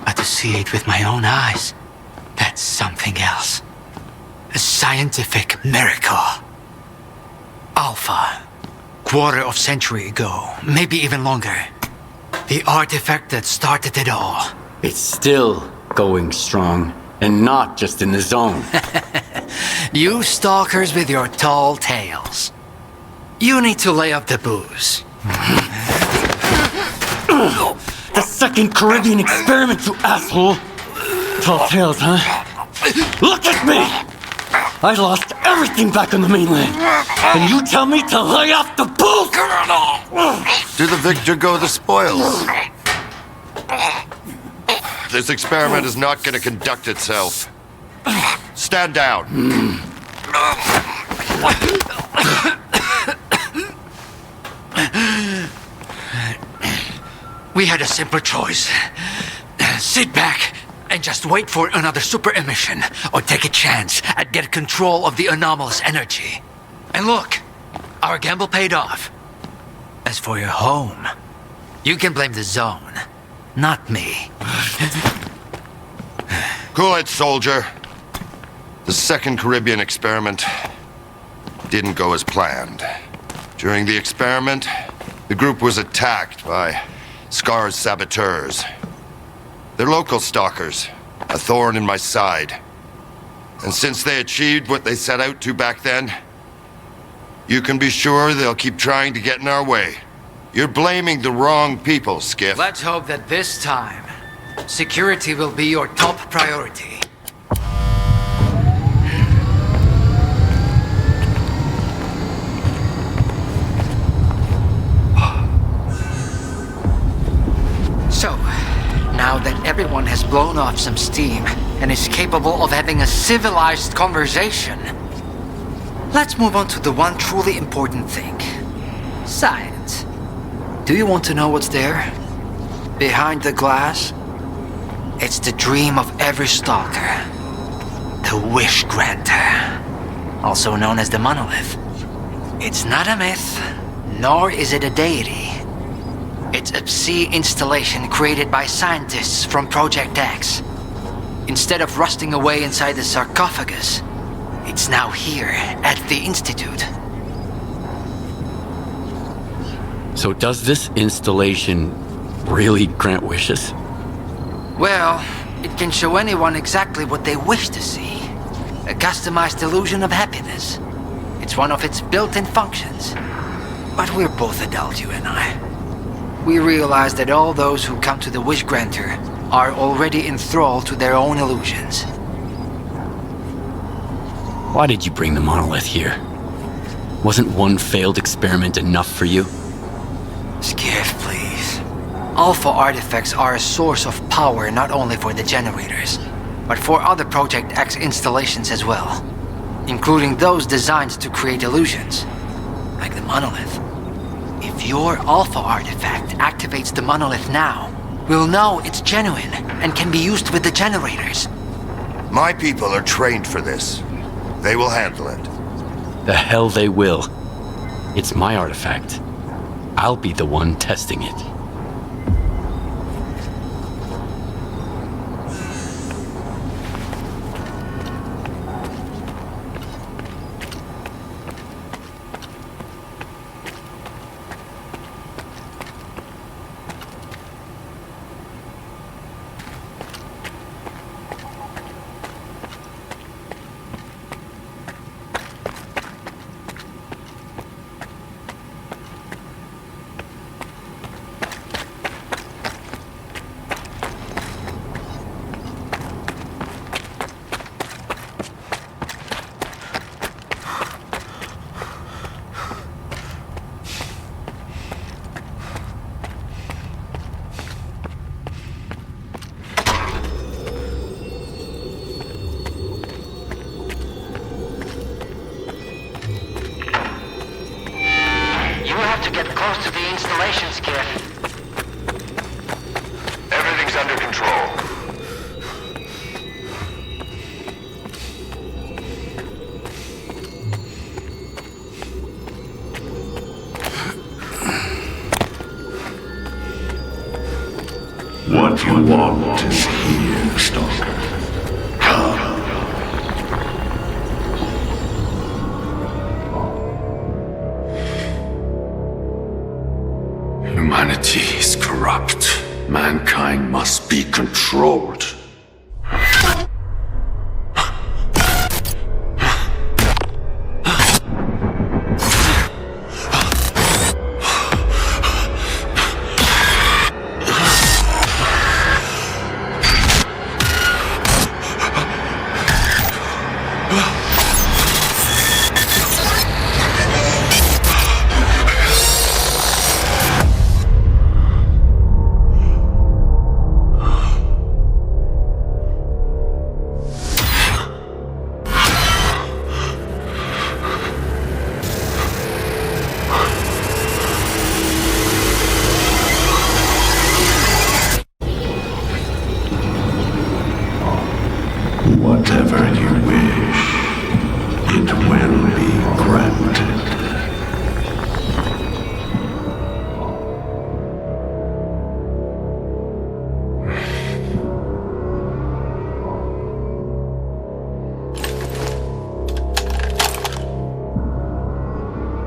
But to see it with my own eyes, that's something else. A scientific miracle. Alpha. Quarter of century ago, maybe even longer. The artifact that started it all.
It's still going strong, and not just in the zone.
You stalkers with your tall tales. You need to lay up the booze.
The second Caribbean experiment, you asshole! Tall tales, huh? Look at me! I lost everything back on the mainland. And you tell me to lay off the booze?
To the victor go the spoils. This experiment is not going to conduct itself. Stand down.
We had a simple choice. Sit back and just wait for another super emission, or take a chance at get control of the anomalous energy. And look, our gamble paid off. As for your home, you can blame the zone, not me.
Cool it, soldier. The second Caribbean experiment didn't go as planned. During the experiment, the group was attacked by S.T.A.L.K.E.R's saboteurs. They're local stalkers, a thorn in my side. And since they achieved what they set out to back then, you can be sure they'll keep trying to get in our way. You're blaming the wrong people, Skiff.
Let's hope that this time, security will be your top priority. So, now that everyone has blown off some steam and is capable of having a civilized conversation, let's move on to the one truly important thing. Science. Do you want to know what's there? Behind the glass? It's the dream of every stalker. The Wish Granter. Also known as the Monolith. It's not a myth, nor is it a deity. It's a sea installation created by scientists from Project X. Instead of rusting away inside the sarcophagus, it's now here at the Institute.
So does this installation really grant wishes?
Well, it can show anyone exactly what they wish to see. A customized illusion of happiness. It's one of its built-in functions. But we're both adults, you and I. We realize that all those who come to the Wish Granter are already enthralled to their own illusions.
Why did you bring the monolith here? Wasn't one failed experiment enough for you?
Skiff, please. Alpha artifacts are a source of power not only for the generators, but for other Project X installations as well, including those designed to create illusions, like the monolith. If your Alpha artifact activates the monolith now, we'll know it's genuine and can be used with the generators.
My people are trained for this. They will handle it.
The hell they will. It's my artifact. I'll be the one testing it.
What you want is here, Stalker. Come. Humanity is corrupt. Mankind must be controlled. Whatever you wish, it will be granted.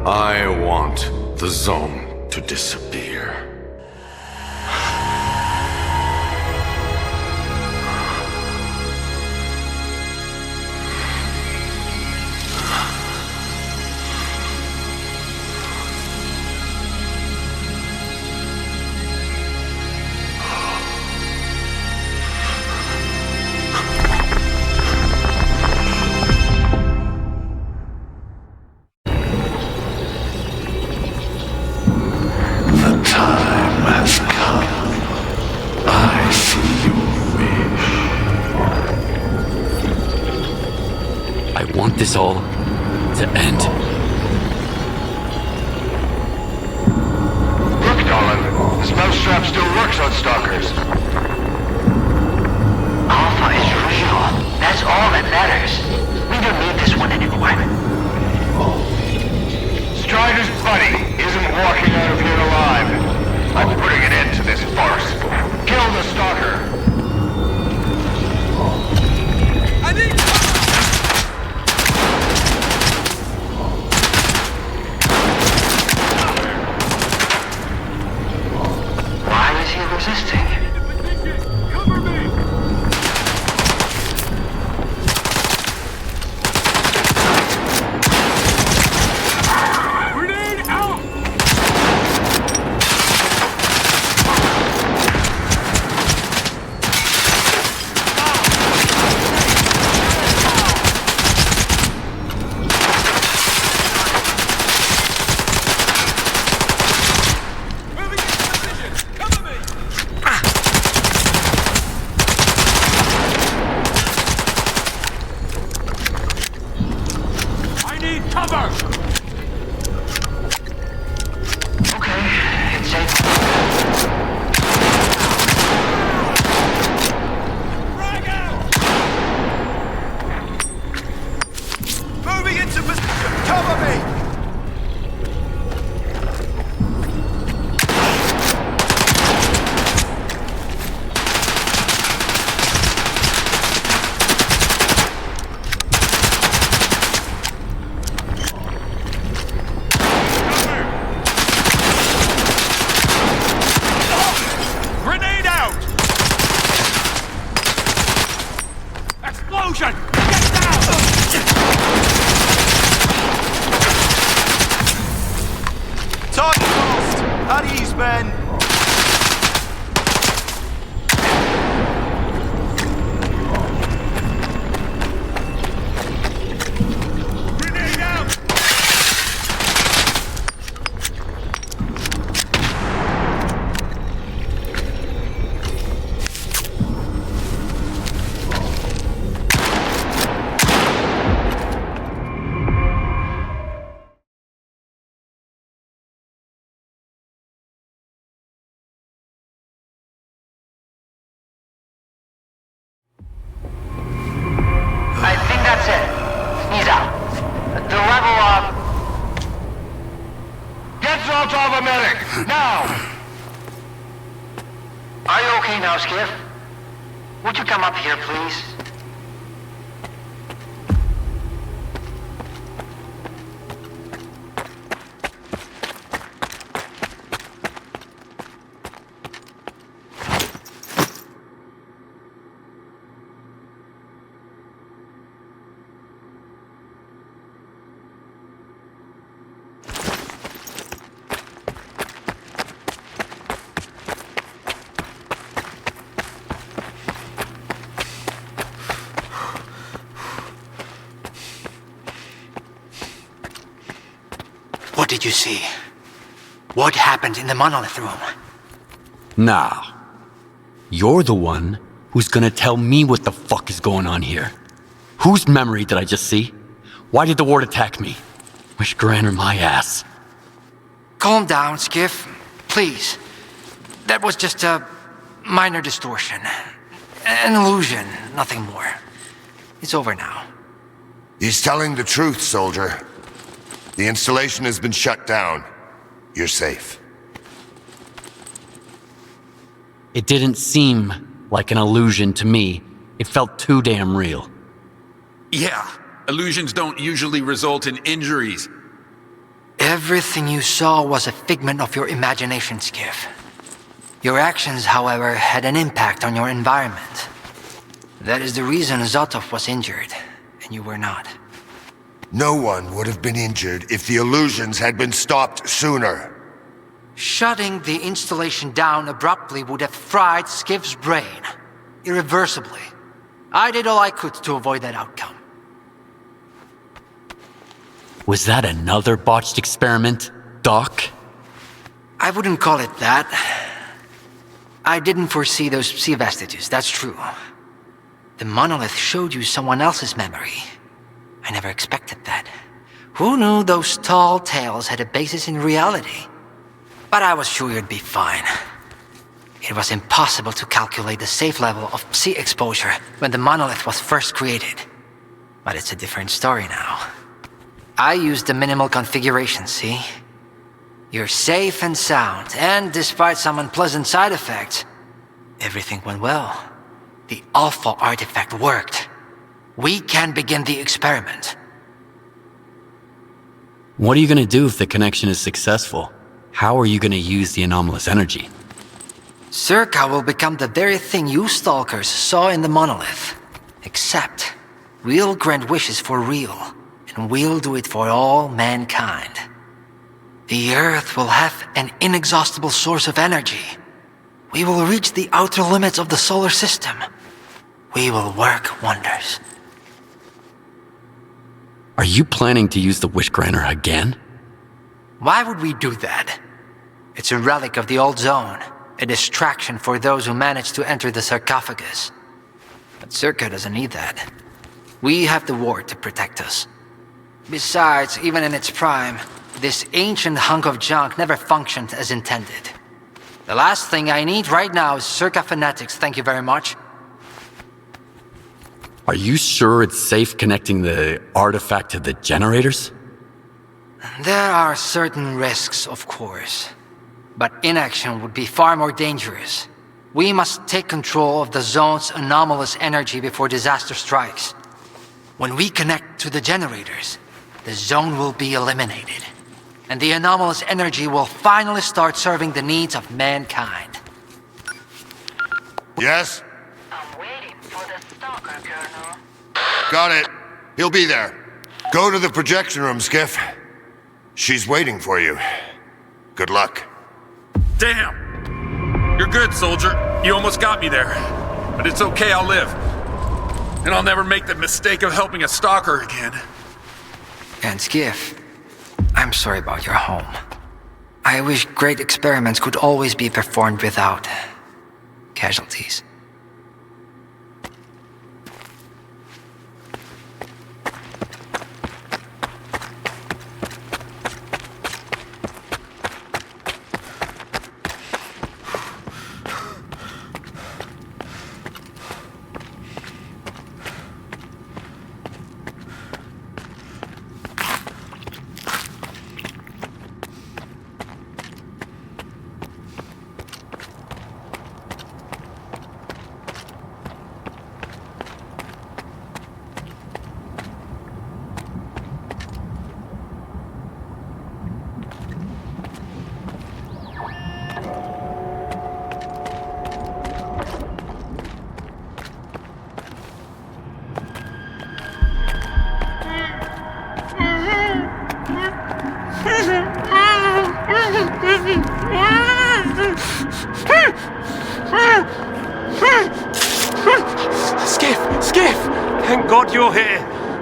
I want the zone to disappear. This all to end.
Look, Dolan. This mousetrap still works on stalkers.
Alpha is real. That's all that matters. We don't need this one anymore.
Strider's buddy isn't walking out of here alive. I'm putting an end to this farce. Kill the stalker. I need
resisting.
Cover me! Grenade out! Now! Are you okay?
Okay now, Skiff. Would you come up here, please?
What did you see? What happened in the monolith room?
Now, you're the one who's gonna tell me what the fuck is going on here. Whose memory did I just see? Why did the ward attack me? Wish granted my ass.
Calm down, Skiff. Please. That was just a minor distortion. An illusion, nothing more. It's over now.
He's telling the truth, soldier. The installation has been shut down. You're safe.
It didn't seem like an illusion to me. It felt too damn real.
Yeah, illusions don't usually result in injuries.
Everything you saw was a figment of your imagination, Skiff. Your actions, however, had an impact on your environment. That is the reason Zotov was injured, and you were not.
No one would have been injured if the illusions had been stopped sooner.
Shutting the installation down abruptly would have fried Skiff's brain. Irreversibly. I did all I could to avoid that outcome.
Was that another botched experiment, Doc?
I wouldn't call it that. I didn't foresee those sea vestiges, that's true. The monolith showed you someone else's memory. I never expected that. Who knew those tall tales had a basis in reality? But I was sure you'd be fine. It was impossible to calculate the safe level of sea exposure when the monolith was first created. But it's a different story now. I used the minimal configuration, see? You're safe and sound, and despite some unpleasant side effects, everything went well. The Alpha artifact worked. We can begin the experiment.
What are you gonna do if the connection is successful? How are you gonna use the anomalous energy?
S.T.A.L.K.E.R will become the very thing you stalkers saw in the monolith. Except, we'll grant wishes for real, and we'll do it for all mankind. The Earth will have an inexhaustible source of energy. We will reach the outer limits of the solar system. We will work wonders.
Are you planning to use the Wish Granter again?
Why would we do that? It's a relic of the old zone, a distraction for those who manage to enter the sarcophagus. But S.T.A.L.K.E.R doesn't need that. We have the ward to protect us. Besides, even in its prime, this ancient hunk of junk never functioned as intended. The last thing I need right now is S.T.A.L.K.E.R fanatics, thank you very much.
Are you sure it's safe connecting the artifact to the generators?
There are certain risks, of course. But inaction would be far more dangerous. We must take control of the zone's anomalous energy before disaster strikes. When we connect to the generators, the zone will be eliminated. And the anomalous energy will finally start serving the needs of mankind.
Yes?
I'm waiting for the stalker, Colonel.
Got it. He'll be there. Go to the projection room, Skiff. She's waiting for you. Good luck.
Damn! You're good, soldier. You almost got me there. But it's okay, I'll live. And I'll never make the mistake of helping a stalker again.
And Skiff, I'm sorry about your home. I wish great experiments could always be performed without casualties.
God you're here.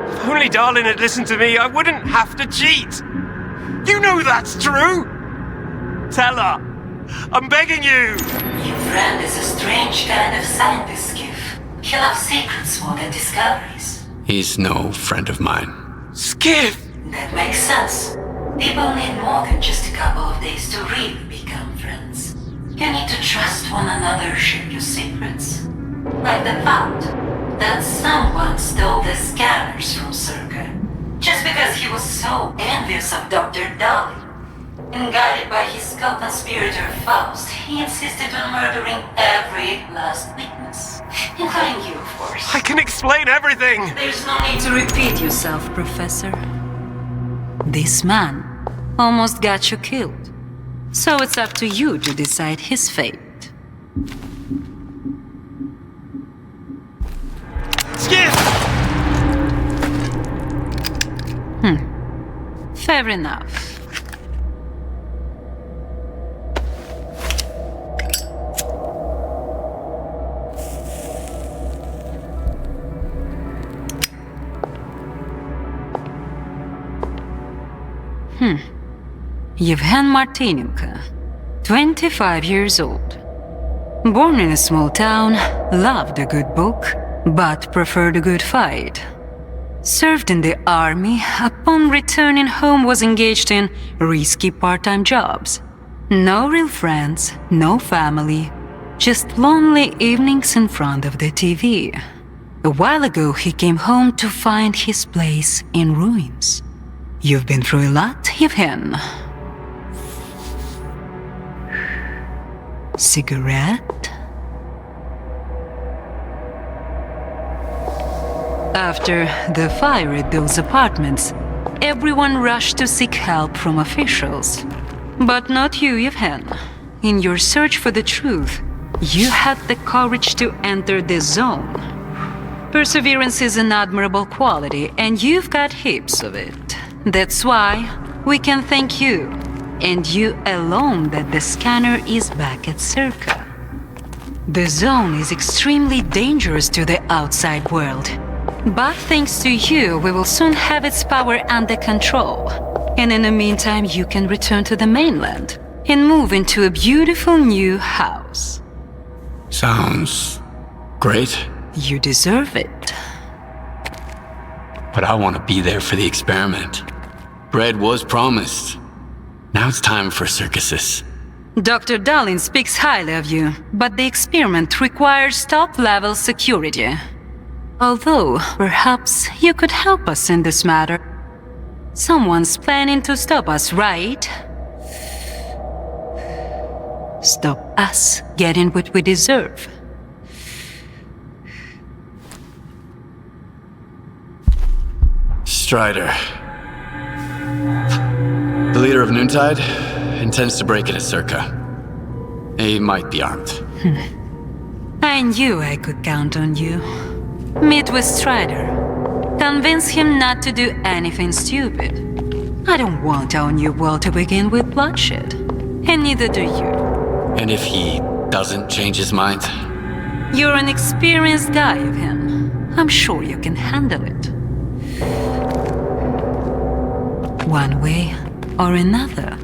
If only Darlin had listened to me, I wouldn't have to cheat. You know that's true. Tell her. I'm begging you.
Your friend is a strange kind of scientist, Skiff. He loves secrets more than discoveries.
He's no friend of mine.
Skiff!
That makes sense. People need more than just a couple of days to really become friends. You need to trust one another, share your secrets. Like the fact that someone stole the scanners from S.T.A.L.K.E.R. just because he was so envious of Dr. Dalin. And guided by his co-conspirator Faust, he insisted on murdering every last witness. Including you, of course.
I can explain everything!
There's no need to repeat yourself, Professor. This man almost got you killed. So it's up to you to decide his fate.
Skip!
Fair enough. Yevhen Martinenko, 25 years old. Born in a small town, loved a good book, but preferred a good fight. Served in the army, upon returning home was engaged in risky part-time jobs. No real friends, no family, just lonely evenings in front of the TV. A while ago he came home to find his place in ruins. You've been through a lot, Yevhen. Cigarette? After the fire at those apartments, everyone rushed to seek help from officials. But not you, Yevhen. In your search for the truth, you had the courage to enter the zone. Perseverance is an admirable quality, and you've got heaps of it. That's why we can thank you, and you alone, that the scanner is back at S.T.A.L.K.E.R. The zone is extremely dangerous to the outside world. But thanks to you, we will soon have its power under control. And in the meantime, you can return to the mainland and move into a beautiful new house.
Sounds great.
You deserve it.
But I want to be there for the experiment. Bread was promised. Now it's time for circuses.
Dr. Dalin speaks highly of you, but the experiment requires top-level security. Although, perhaps you could help us in this matter. Someone's planning to stop us, right? Stop us getting what we deserve.
Strider. The leader of Noontide intends to break into S.T.A.L.K.E.R. He might be armed.
I knew I could count on you. Meet with Strider. Convince him not to do anything stupid. I don't want our new world to begin with bloodshed. And neither do you.
And if he doesn't change his mind?
You're an experienced guy of him. I'm sure you can handle it. One way or another.